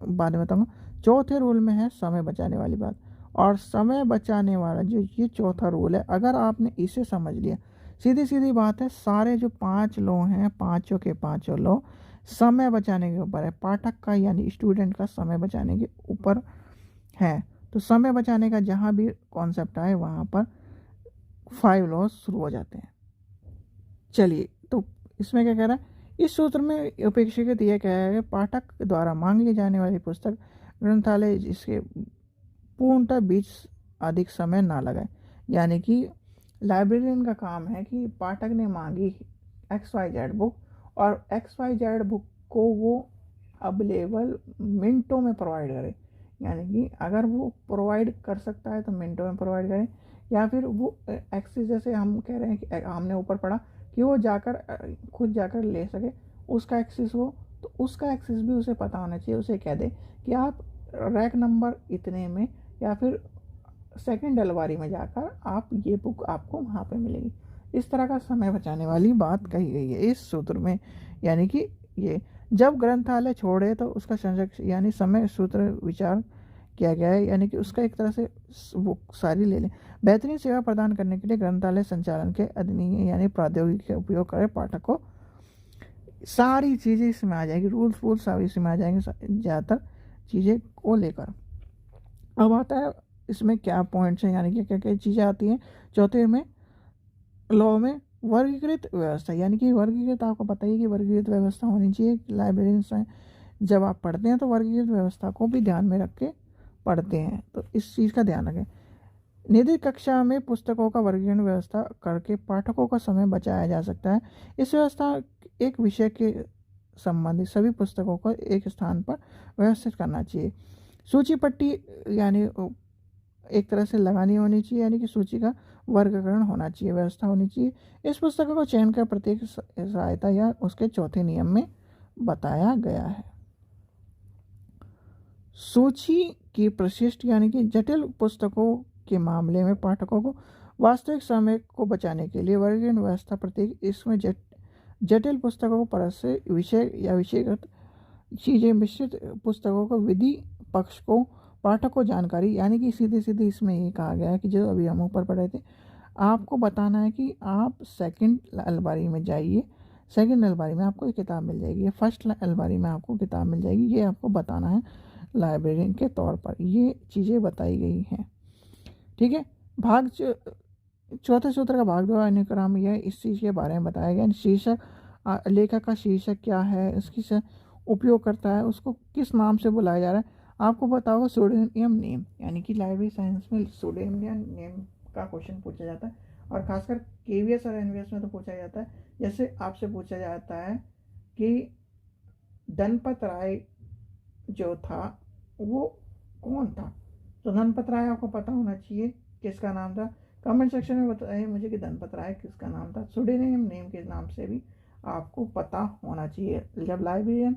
बाद में बताऊंगा। चौथे रूल में है समय बचाने वाली बात, और समय बचाने वाला जो ये चौथा रूल है, अगर आपने इसे समझ लिया, सीधी सीधी बात है, सारे जो 5 लॉ हैं, पांचों के पांचों लॉ समय बचाने के ऊपर है, पाठक का यानी स्टूडेंट का समय बचाने के ऊपर है। तो समय बचाने का जहाँ भी कॉन्सेप्ट आए वहाँ पर 5 लॉ शुरू हो जाते हैं। चलिए तो इसमें क्या कह रहा है, इस सूत्र में अपेक्षित यह कहा है कि पाठक द्वारा मांग ली जाने वाली पुस्तक ग्रंथालय जिसके पूर्णतः बीच अधिक समय ना लगाए। यानी कि लाइब्रेरियन का काम है कि पाठक ने मांगी XYZ बुक और XYZ बुक को वो अवेलेबल मिनटों में प्रोवाइड करे। यानी कि अगर वो प्रोवाइड कर सकता है तो मिनटों में प्रोवाइड करें, या फिर वो एक्सेस, जैसे हम कह रहे हैं कि हमने ऊपर पढ़ा कि वो जाकर खुद जाकर ले सके, उसका एक्सेस हो, तो उसका एक्सेस भी उसे पता होना चाहिए। उसे कह दे कि आप रैक नंबर इतने में या फिर सेकंड अलमारी में जाकर आप ये बुक आपको वहाँ पे मिलेगी। इस तरह का समय बचाने वाली बात कही गई है इस सूत्र में। यानी कि ये जब ग्रंथालय छोड़े तो उसका संरक्षण यानी समय सूत्र विचार किया गया है, यानी कि उसका एक तरह से बुक सारी ले लें। बेहतरीन सेवा प्रदान करने के लिए ग्रंथालय संचालन के अधिनियम यानी प्रौद्योगिकी का उपयोग करें, पाठक को सारी चीज़ें इसमें आ जाएगी, रूल्स वूल्स सब इसमें आ जाएंगे ज़्यादातर चीज़ें को लेकर। अब आता है इसमें क्या पॉइंट्स हैं, यानी कि क्या क्या चीज़ें आती हैं। चौथे में लॉ में वर्गीकृत व्यवस्था, यानी कि वर्गीकृत, आपको पता ही है कि वर्गीकृत व्यवस्था होनी चाहिए। लाइब्रेरियंस हैं, जब आप पढ़ते हैं तो वर्गीकृत व्यवस्था को भी ध्यान में रख के पढ़ते हैं, तो इस चीज़ का ध्यान रखें। निधि कक्षा में पुस्तकों का वर्गीकरण व्यवस्था करके पाठकों का समय बचाया जा सकता है। इस व्यवस्था एक विषय के संबंधित सभी पुस्तकों को एक स्थान पर व्यवस्थित करना चाहिए। सूची पट्टी यानी एक तरह से लगानी होनी चाहिए, यानी कि सूची का वर्गीकरण होना चाहिए, व्यवस्था होनी चाहिए। इस पुस्तकों को चयन का प्रत्येक सहायता या उसके चौथे नियम में बताया गया है। सूची की प्रशिष्ट यानी कि जटिल पुस्तकों के मामले में पाठकों को वास्तविक समय को बचाने के लिए वर्गीकरण व्यवस्था प्रत्येक इसमें जटिल पुस्तकों को परत से विषय या विषयगत चीज़ें, मिश्रित पुस्तकों को विधि पक्ष को पाठक को जानकारी, यानी कि सीधे सीधे इसमें ये कहा गया है कि जो अभी हम ऊपर पढ़े थे, आपको बताना है कि आप सेकंड अलमारी में जाइए, सेकंड अलमारी में आपको एक किताब मिल जाएगी, फर्स्ट अलमारी में आपको किताब मिल जाएगी, ये आपको बताना है लाइब्रेरियन के तौर पर। ये चीज़ें बताई गई हैं, ठीक है। भाग चौथे सूत्र का भाग 2 अनुक्रम, यह इस चीज़ के बारे में बताया गया। शीर्षक, लेखक का शीर्षक क्या है, इसकी उपयोग करता है, उसको किस नाम से बुलाया जा रहा है, आपको पता होगा सूडोनिम नेम, यानी कि लाइब्रेरी साइंस में सूडोनिम नेम का क्वेश्चन पूछा जाता है, और खासकर केवीएस और एनवीएस में तो पूछा जाता है। जैसे आपसे पूछा जाता है कि धनपत राय जो था वो कौन था, तो धनपत राय आपको पता होना चाहिए किसका नाम था। कमेंट सेक्शन में बताइए मुझे कि धनपत राय किसका नाम था। सूडोनिम नेम के नाम से भी आपको पता होना चाहिए। जब लाइब्रेरियन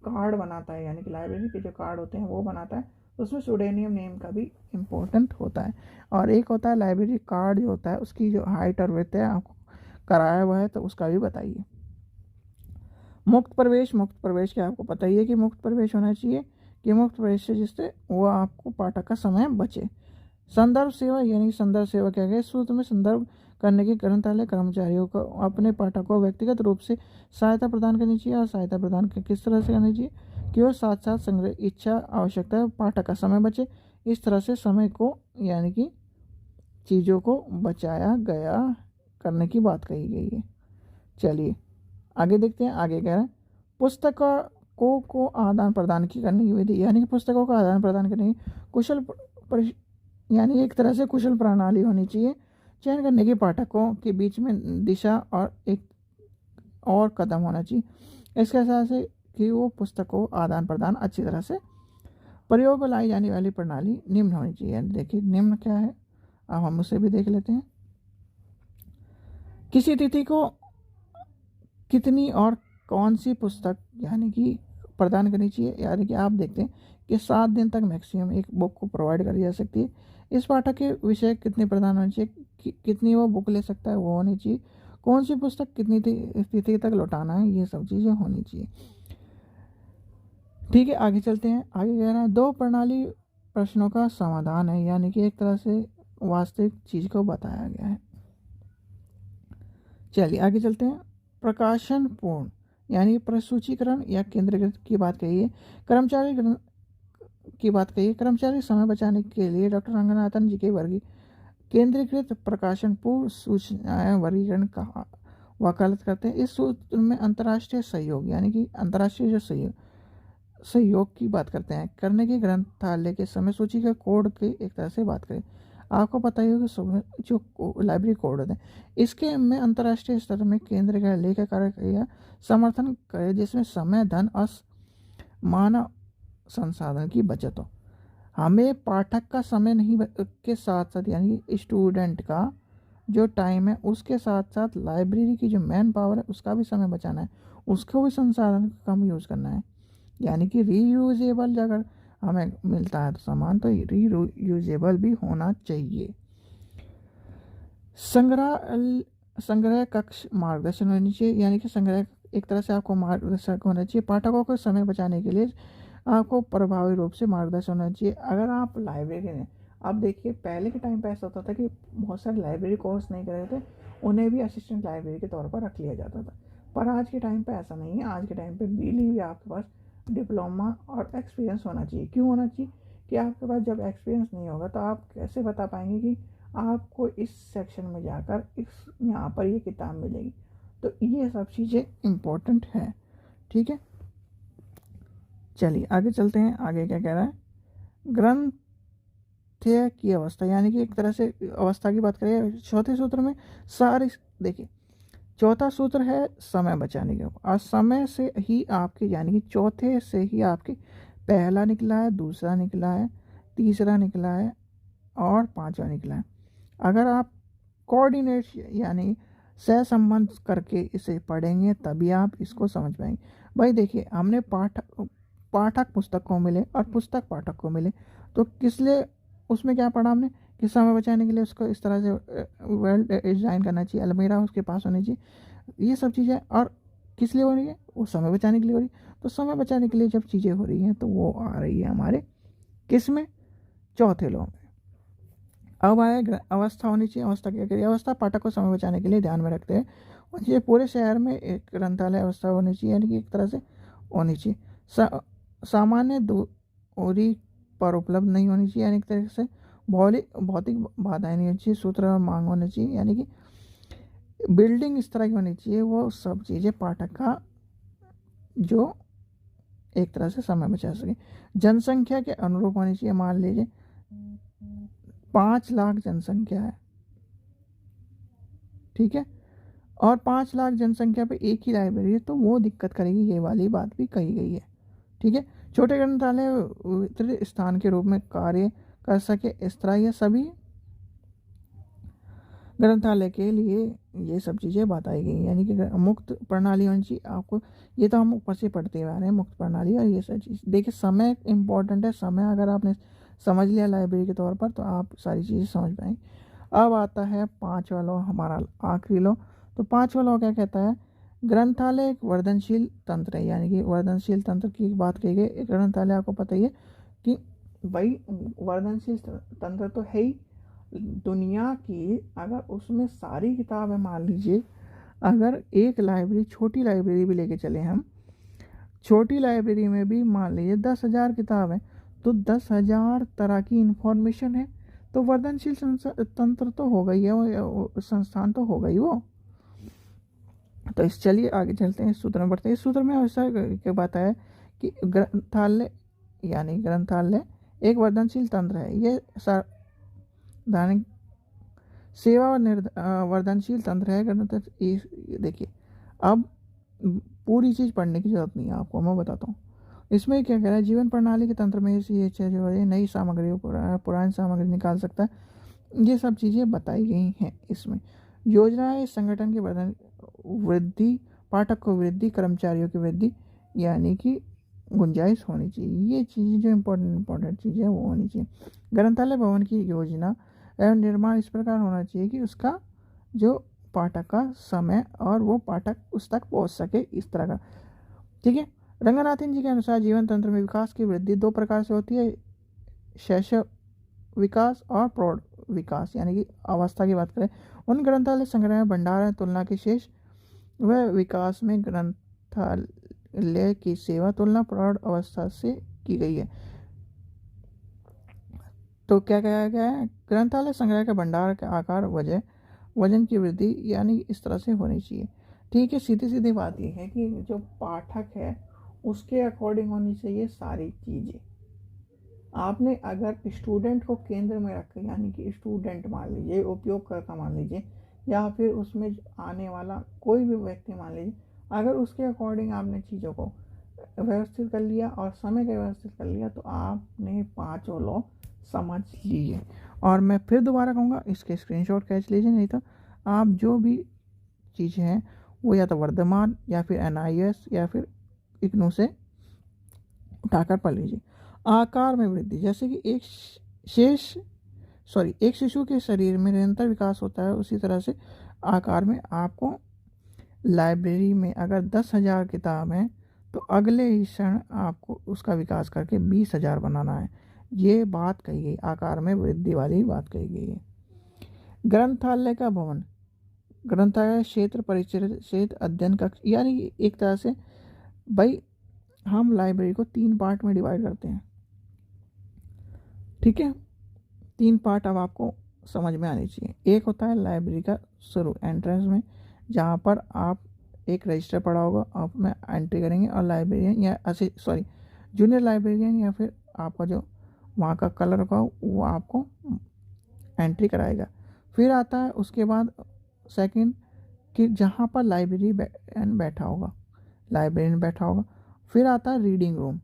कार्ड बनाता है, यानी कि लाइब्रेरी के जो कार्ड होते हैं वो बनाता है, तो उसमें सूडोनिम नेम का भी इम्पोर्टेंट होता है। और एक होता है लाइब्रेरी कार्ड जो होता है, उसकी जो हाइट और विड्थ है आपको कराया हुआ है, तो उसका भी बताइए। मुक्त प्रवेश क्या आपको पता ही है कि मुक्त प्रवेश होना चाहिए, कि मुक्त प्रवेश से जिससे वो आपको पाठक का समय बचे। संदर्भ सेवा, यानी संदर्भ सेवा क्या है, सूत्र में संदर्भ करने के ग्रंथालय कर्मचारियों को अपने पाठकों को व्यक्तिगत रूप से सहायता प्रदान करनी चाहिए, और सहायता प्रदान किस तरह से करनी चाहिए कि वो साथ साथ संग्रह इच्छा आवश्यकता पाठक का समय बचे। इस तरह से समय को, यानी कि चीज़ों को बचाया गया करने की बात कही गई है। चलिए आगे देखते हैं। आगे कह रहे हैं पुस्तकों को आदान प्रदान की करने की विधि, यानी कि पुस्तकों का आदान प्रदान करने की कुशल यानी एक तरह से कुशल प्रणाली होनी चाहिए। चयन करने के पाठकों के बीच में दिशा और एक और कदम होना चाहिए। इसके साथ से कि वो पुस्तकों आदान प्रदान अच्छी तरह से प्रयोग में लाई जाने वाली प्रणाली निम्न होनी चाहिए। देखिए निम्न क्या है, अब हम उसे भी देख लेते हैं। किसी तिथि को कितनी और कौन सी पुस्तक यानी कि प्रदान करनी चाहिए, यानी कि आप देखते हैं कि 7 दिन तक मैक्सिमम एक बुक को प्रोवाइड करी जा सकती है। इस पाठक के विषय कितने प्रदान होने चाहिए, कितनी वो बुक ले सकता है वो होनी चाहिए, कौन सी पुस्तक कितनी तिथि तक लौटाना है, ये सब चीज़ें होनी चाहिए। ठीक है आगे चलते हैं। आगे कह रहा है 2 प्रणाली प्रश्नों का समाधान है, यानी कि एक तरह से वास्तविक चीज़ को बताया गया है। चलिए आगे चलते हैं। प्रकाशन पूर्ण, यानी प्रसूचीकरण या केंद्रीकृत की बात कही है। कर्मचारी की बात कही है। कर्मचारी समय बचाने के लिए डॉक्टर रंगनाथन जी के केंद्रीकृत प्रकाशन पूर्व सूचना वर्गीकरण का वकालत करते हैं। इस सूत्र में अंतर्राष्ट्रीय सहयोग, यानी कि अंतर्राष्ट्रीय जो सहयोग की बात करते हैं। करने के ग्रंथालय के समय सूची के कोड की एक तरह से बात करें, आपको पता ही होगा जो लाइब्रेरी कोड होते हैं, इसके में अंतर्राष्ट्रीय स्तर में केंद्र का लेखा कार्य या समर्थन करे, जिसमें समय धन और मानव संसाधन की बचत हो। हमें पाठक का समय नहीं के साथ साथ, यानी स्टूडेंट का जो टाइम है उसके साथ साथ लाइब्रेरी की जो मैन पावर है उसका भी समय बचाना है, उसको भी संसाधन कम यूज़ करना है। यानी कि रीयूजेबल अगर हमें मिलता है तो सामान, तो रीयूजेबल भी होना चाहिए। संग्रह कक्ष मार्गदर्शन होनी चाहिए, यानी कि संग्रह एक तरह से आपको मार्गदर्शक होना चाहिए। पाठकों को समय बचाने के लिए आपको प्रभावी रूप से मार्गदर्शन होना चाहिए। अगर आप लाइब्रेरी में, अब देखिए पहले के टाइम पे ऐसा होता था कि बहुत सारे लाइब्रेरी कोर्स नहीं कर रहे थे, उन्हें भी असिस्टेंट लाइब्रेरी के तौर पर रख लिया जाता था। पर आज के टाइम पे ऐसा नहीं है। आज के टाइम पे बिली भी आपके पास डिप्लोमा और एक्सपीरियंस होना चाहिए। क्यों होना चाहिए? कि आपके पास जब एक्सपीरियंस नहीं होगा तो आप कैसे बता पाएंगे कि आपको इस सेक्शन में जाकर इस यहाँ पर ये किताब मिलेगी। तो ये सब चीज़ें इम्पोर्टेंट है। ठीक है, चलिए आगे चलते हैं। आगे क्या कह रहा है, ग्रंथ्य की अवस्था, यानी कि एक तरह से अवस्था की बात करें चौथे सूत्र में सारी। देखिए चौथा सूत्र है समय बचाने के, और समय से ही आपके यानी कि चौथे से ही आपके पहला निकला है, दूसरा निकला है, तीसरा निकला है और पांचवा निकला है। अगर आप कोऑर्डिनेट यानी सहसंबंध करके इसे पढ़ेंगे तभी आप इसको समझ पाएंगे। भाई देखिए हमने पाठक पुस्तक को मिले और पुस्तक पाठक को मिले, तो किस लिए उसमें क्या पढ़ा हमने कि समय बचाने के लिए उसको इस तरह से वेल डिजाइन करना चाहिए, अलमीरा उसके पास होनी चाहिए, ये सब चीज़ें। और किस लिए हो रही है, वो समय बचाने के लिए हो रही है। तो समय बचाने के लिए जब चीज़ें हो रही हैं तो वो आ रही है हमारे किस में, चौथे लॉ में। अब आया अवस्था होनी चाहिए। अवस्था क्या करिए, अवस्था पाठक को समय बचाने के लिए ध्यान में रखते हैं और ये पूरे शहर में एक ग्रंथालय अवस्था होनी चाहिए, यानी कि एक तरह से होनी चाहिए। सामान्य दूरी पर उपलब्ध नहीं होनी चाहिए, यानी एक तरह से भौतिक बाधाएं नहीं होनी चाहिए, सूत्र और मांग होनी चाहिए, यानी कि बिल्डिंग इस तरह की होनी चाहिए। वो सब चीज़ें पाठक का जो एक तरह से समय बचा सके। जनसंख्या के अनुरूप होनी चाहिए। मान लीजिए 5 लाख जनसंख्या है, ठीक है, और 5 लाख जनसंख्या पे एक ही लाइब्रेरी है, तो वो दिक्कत करेगी, ये वाली बात भी कही गई है। ठीक है, छोटे ग्रंथालय वितरित स्थान के रूप में कार्य कर सके, इस तरह ये सभी ग्रंथालय के लिए ये सब चीज़ें बताई गई, यानी कि मुक्त प्रणाली होनी चाहिए आपको। ये तो हम ऊपर से पढ़ते हुए आ रहे हैं, मुक्त प्रणाली और ये सब चीज़। देखिए समय इम्पोर्टेंट है, समय अगर आपने समझ लिया लाइब्रेरी के तौर पर तो आप सारी चीज़ें समझ पाएंगे। अब आता है पाँचवा लॉ, हमारा आखिरी लॉ। तो पाँचवा लॉ क्या कहता है, ग्रंथालय एक वर्धनशील तंत्र है, यानी कि वर्धनशील तंत्र की बात कही गई। ग्रंथालय आपको पता ही है कि भाई वर्धनशील तंत्र तो है ही। दुनिया की अगर उसमें सारी किताबें, मान लीजिए अगर एक लाइब्रेरी, छोटी लाइब्रेरी भी लेके चले हम, छोटी लाइब्रेरी में भी मान लीजिए 10,000 किताब है, तो 10,000 तरह की इंफॉर्मेशन है, तो वर्धनशील तंत्र तो हो गई है, वो संस्थान तो हो गई वो। तो इस चलिए आगे चलते हैं, इस सूत्र में बढ़ते हैं। इस सूत्र में ऐसा क्या बात है कि ग्रंथालय यानी ग्रंथालय एक वर्धनशील तंत्र है, ये दैनिक सेवा और वर्धनशील तंत्र है ग्रंथालय। देखिए अब पूरी चीज़ पढ़ने की जरूरत नहीं है आपको, मैं बताता हूँ इसमें क्या कह रहा है। जीवन प्रणाली के तंत्र में ये चीज़ें नई सामग्री पुरानी सामग्री निकाल सकता है, ये सब चीज़ें बताई गई हैं इसमें। योजना है संगठन की वृद्धि, पाठक को वृद्धि, कर्मचारियों की वृद्धि, यानी कि गुंजाइश होनी चाहिए। ये चीज़ें जो इम्पोर्टेंट चीज़ें वो होनी चाहिए। ग्रंथालय भवन की योजना एवं निर्माण इस प्रकार होना चाहिए कि उसका जो पाठक का समय और वो पाठक उस तक पहुंच सके, इस तरह का। ठीक है, रंगनाथन जी के अनुसार जीवन तंत्र में विकास की वृद्धि 2 प्रकार से होती है, शैशव विकास और प्रौढ़ विकास, यानी कि अवस्था की बात करें। उन ग्रंथालय संग्रह में भंडार है तुलना के शेष वह विकास में ग्रंथालय की सेवा तुलना प्रौढ़ अवस्था से की गई है। तो क्या कहा गया है, ग्रंथालय संग्रह के भंडार का आकार वजन की वृद्धि यानी इस तरह से होनी चाहिए। ठीक है, सीधी सीधी बात यह है कि जो पाठक है उसके अकॉर्डिंग होनी चाहिए सारी चीज़ें। आपने अगर स्टूडेंट को केंद्र में रखा, यानी कि स्टूडेंट मान लीजिए, उपयोगकर्ता मान लीजिए, या फिर उसमें आने वाला कोई भी व्यक्ति मान लीजिए, अगर उसके अकॉर्डिंग आपने चीज़ों को व्यवस्थित कर लिया और समय का व्यवस्थित कर लिया तो आपने 5 लॉ समझ लिए। और मैं फिर दोबारा कहूँगा इसके स्क्रीनशॉट खींच लीजिए, नहीं तो आप जो भी चीज़ें हैं वो या तो वर्धमान या फिर NIS या फिर इग्नू से उठाकर पढ़ लीजिए। आकार में वृद्धि, जैसे कि एक शिशु के शरीर में निरंतर विकास होता है, उसी तरह से आकार में आपको लाइब्रेरी में अगर 10,000 किताब हैं तो अगले ही क्षण आपको उसका विकास करके 20,000 बनाना है। ये बात कही गई, आकार में वृद्धि वाली बात कही गई है। ग्रंथालय का भवन, ग्रंथालय क्षेत्र, परिचय क्षेत्र, अध्ययन कक्ष, यानी एक तरह से भाई हम लाइब्रेरी को 3 पार्ट में डिवाइड करते हैं। ठीक है, 3 पार्ट अब आपको समझ में आनी चाहिए। एक होता है लाइब्रेरी का शुरू एंट्रेंस में, जहाँ पर आप एक रजिस्टर पड़ा होगा, आप में एंट्री करेंगे और लाइब्रेरियन या जूनियर लाइब्रेरियन या फिर आपका जो वहाँ का कलर का वो आपको एंट्री कराएगा। फिर आता है उसके बाद सेकंड कि जहाँ पर लाइब्रेरियन बैठा होगा, लाइब्रेरियन बैठा होगा। फिर आता है रीडिंग रूम,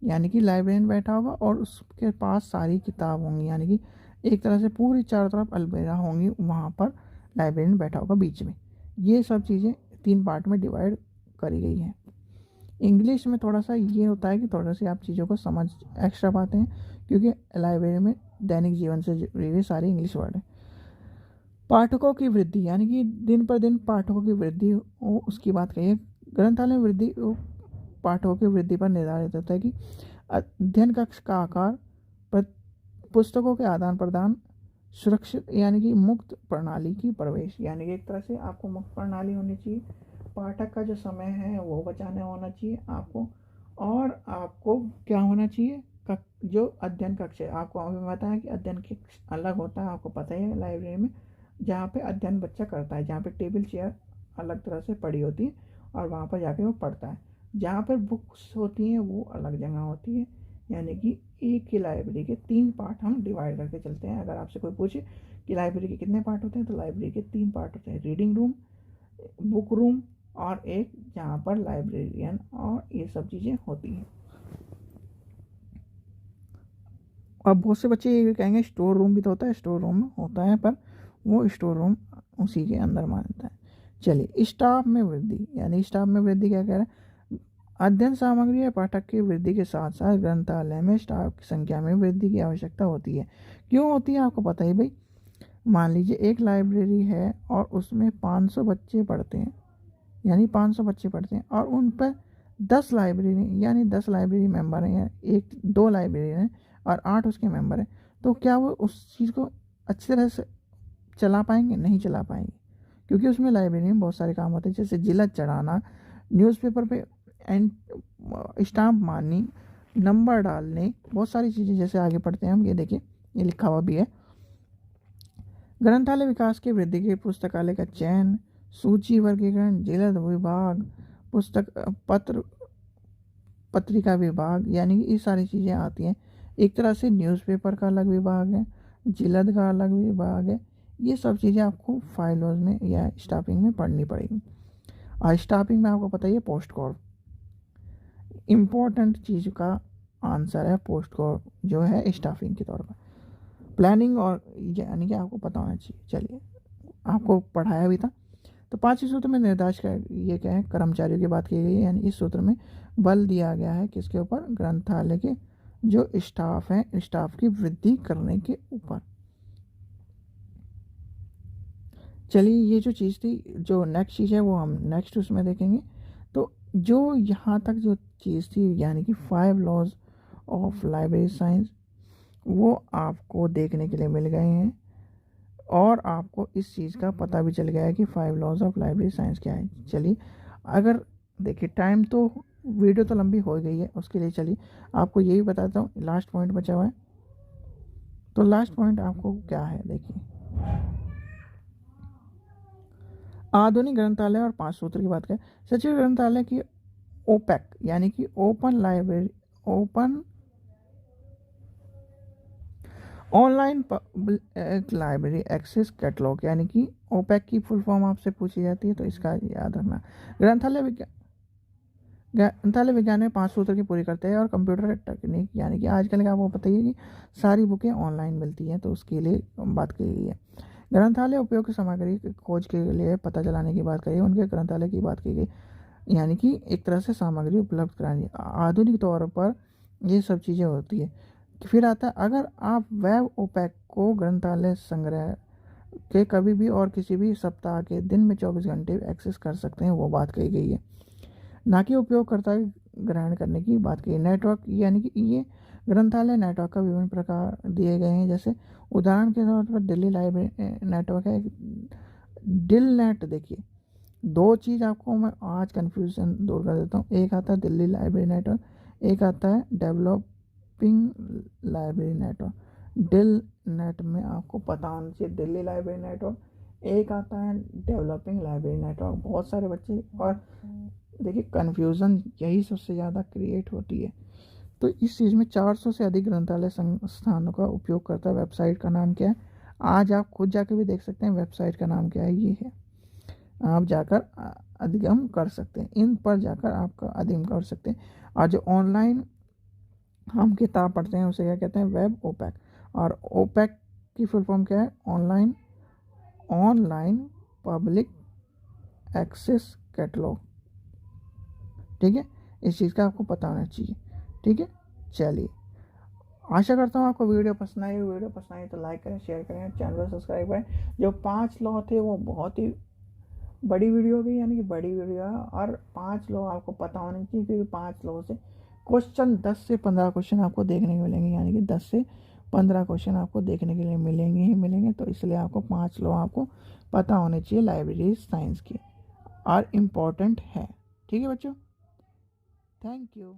यानी कि लाइब्रेरियन बैठा होगा और उसके पास सारी किताब होंगी, यानी कि एक तरह से पूरी चारों तरफ अलमीरा होंगी, वहाँ पर लाइब्रेरियन बैठा होगा बीच में। ये सब चीज़ें 3 पार्ट में डिवाइड करी गई हैं। इंग्लिश में थोड़ा सा ये होता है कि थोड़ा सी आप चीज़ों को समझ एक्स्ट्रा पाते हैं, क्योंकि लाइब्रेरी में दैनिक जीवन से जुड़ी हुई सारी इंग्लिश वर्ड है। पाठकों की वृद्धि, यानी कि दिन पर दिन पाठकों की वृद्धि हो, उसकी बात करिए। ग्रंथालय में वृद्धि पाठकों की वृद्धि पर निर्धारित होता है कि अध्ययन कक्ष का आकार, पुस्तकों के आदान प्रदान, सुरक्षित यानी कि मुक्त प्रणाली की प्रवेश, यानी कि एक तरह से आपको मुक्त प्रणाली होनी चाहिए, पाठक का जो समय है वो बचाने होना चाहिए आपको, और आपको क्या होना चाहिए, जो अध्ययन कक्ष है, आपको अभी बताया कि अध्ययन कक्ष अलग होता है, आपको पता ही है लाइब्रेरी में, जहाँ पे अध्ययन बच्चा करता है, जहाँ पे टेबल चेयर अलग तरह से पड़ी होती है और वहाँ पर जाके वो पढ़ता है। जहाँ पर बुक्स होती हैं वो अलग जगह होती है, यानी कि एक ही लाइब्रेरी के 3 पार्ट हम डिवाइड करके चलते हैं। अगर आपसे कोई पूछे कि लाइब्रेरी के कितने पार्ट होते हैं, तो लाइब्रेरी के 3 पार्ट होते हैं, रीडिंग रूम, बुक रूम और एक जहाँ पर लाइब्रेरियन और ये सब चीज़ें होती हैं। अब बहुत से बच्चे ये कहेंगे स्टोर रूम भी तो होता है, स्टोर रूम होता है पर वो स्टोर रूम उसी के अंदर मानता है। चलिए, स्टाफ में वृद्धि, यानी स्टाफ में वृद्धि क्या कह रहा है, अध्ययन सामग्री या पाठक की वृद्धि के साथ साथ ग्रंथालय में स्टाफ की संख्या में वृद्धि की आवश्यकता होती है। क्यों होती है आपको पता ही भाई। मान लीजिए एक लाइब्रेरी है और उसमें 500 बच्चे पढ़ते हैं, यानी 500 बच्चे पढ़ते हैं और उन पर 10 लाइब्रेरी यानी 10 लाइब्रेरी मेंबर हैं, या 1-2 लाइब्रेरी हैं और 8 उसके मेंबर हैं, तो क्या वो उस चीज़ को अच्छी तरह से चला पाएंगे? नहीं चला पाएंगे, क्योंकि उसमें लाइब्रेरी में बहुत सारे काम होते हैं, जैसे जिलद चढ़ाना, न्यूज़पेपर पे एंड स्टाम्प मारनी, नंबर डालने, बहुत सारी चीज़ें। जैसे आगे पढ़ते हैं हम, ये देखिए ये लिखा हुआ भी है, ग्रंथालय विकास की वृद्धि के पुस्तकालय का चयन, सूची वर्गीकरण, जिलद विभाग, पुस्तक पत्रिका विभाग, यानी कि ये सारी चीज़ें आती हैं। एक तरह से न्यूज़पेपर का अलग विभाग है, जिलद का अलग विभाग है। ये सब चीज़ें आपको फाइलों में या स्टाफिंग में पढ़नी पड़ेगी। और स्टाफिंग में आपको पता ही है पोस्ट कोड इम्पोर्टेंट चीज़ का आंसर है, पोस्ट कोड जो है स्टाफिंग के तौर पर। प्लानिंग और यानी कि आपको पता होना चाहिए। चलिए, आपको पढ़ाया भी था। तो 5वें सूत्र में निर्देश का ये क्या है, कर्मचारियों की बात की गई है, यानी इस सूत्र में बल दिया गया है किसके ऊपर, ग्रंथालय के जो स्टाफ है, स्टाफ की वृद्धि करने के ऊपर। चलिए, ये जो चीज़ थी, जो नेक्स्ट चीज़ है वो हम नेक्स्ट उसमें देखेंगे। तो जो यहाँ तक जो चीज़ थी, यानी कि 5 लॉज ऑफ लाइब्रेरी साइंस, वो आपको देखने के लिए मिल गए हैं और आपको इस चीज़ का पता भी चल गया है कि 5 लॉज ऑफ लाइब्रेरी साइंस क्या है। चलिए, अगर देखिए टाइम तो वीडियो तो लंबी हो गई है, उसके लिए चलिए आपको यही बताता हूँ, लास्ट पॉइंट बचा हुआ है। तो लास्ट पॉइंट आपको क्या है, देखिए आधुनिक ग्रंथालय और 5 सूत्र की बात करें। सचिव ग्रंथालय की ओपैक, यानी कि open library, open online library access catalogue, यानी कि ओपैक की फुल फॉर्म आपसे पूछी जाती है, तो इसका याद रखना। ग्रंथालय विज्ञान में 5 सूत्र की पूरी करते हैं और कंप्यूटर टेक्निक, यानी कि आजकल का आपको पता ही है कि सारी बुकें ऑनलाइन मिलती हैं, तो उसके लिए बात की गई है। ग्रंथालय उपयोग की सामग्री खोज के लिए पता चलाने की बात करी, उनके ग्रंथालय की बात की गई, यानी कि एक तरह से सामग्री उपलब्ध करानी। आधुनिक तौर पर ये सब चीज़ें होती है। फिर आता है, अगर आप वेब ओपैक को ग्रंथालय संग्रह के कभी भी और किसी भी सप्ताह के दिन में 24 घंटे एक्सेस कर सकते हैं, वो बात कही गई है, ना कि उपयोगकर्ता ग्रहण करने की बात की। नेटवर्क, यानी कि ये ग्रंथालय नेटवर्क का विभिन्न प्रकार दिए गए हैं, जैसे उदाहरण के तौर पर दिल्ली लाइब्रेरी नेटवर्क है, डिल नेट। देखिए, 2 चीज़ आपको मैं आज कन्फ्यूज़न दूर कर देता हूँ, एक आता है दिल्ली लाइब्रेरी नेटवर्क, एक आता है develop developing library network, DELNET में आपको पता होना चाहिए दिल्ली लाइब्रेरी नेटवर्क। एक आता है डेवलपिंग लाइब्रेरी नेटवर्क। बहुत सारे बच्चे, और देखिए कन्फ्यूज़न यही सबसे ज़्यादा क्रिएट होती है। तो इस चीज़ में 400 से अधिक ग्रंथालय संस्थानों का उपयोग करता है। वेबसाइट का नाम क्या है, आज आप खुद जाकर भी देख सकते हैं। वेबसाइट का नाम क्या है, ये है। आप जाकर अधिगम कर सकते हैं, इन पर जाकर आपका अधिगम कर सकते हैं। और जो ऑनलाइन हम किताब पढ़ते हैं उसे क्या कहते हैं, वेब ओपैक। और ओपैक की फुल फॉर्म क्या है, ऑनलाइन पब्लिक एक्सेस कैटलॉग। ठीक है, इस चीज़ का आपको पता होना चाहिए। ठीक है, चलिए, आशा करता हूँ आपको वीडियो पसंद आई। वीडियो पसंद आई तो लाइक करें, शेयर करें, चैनल को सब्सक्राइब करें। जो 5 लॉ थे वो बहुत ही बड़ी वीडियो होगी, यानी कि बड़ी वीडियो है, और 5 लॉ आपको पता होने चाहिए, क्योंकि 5 लॉ से क्वेश्चन 10 से 15 क्वेश्चन आपको देखने को मिलेंगे, यानी कि 10 से 15 क्वेश्चन आपको देखने के लिए मिलेंगे ही मिलेंगे। तो इसलिए आपको 5 लॉ आपको पता होने चाहिए लाइब्रेरी साइंस की, और इम्पॉर्टेंट है। ठीक है बच्चों, थैंक यू।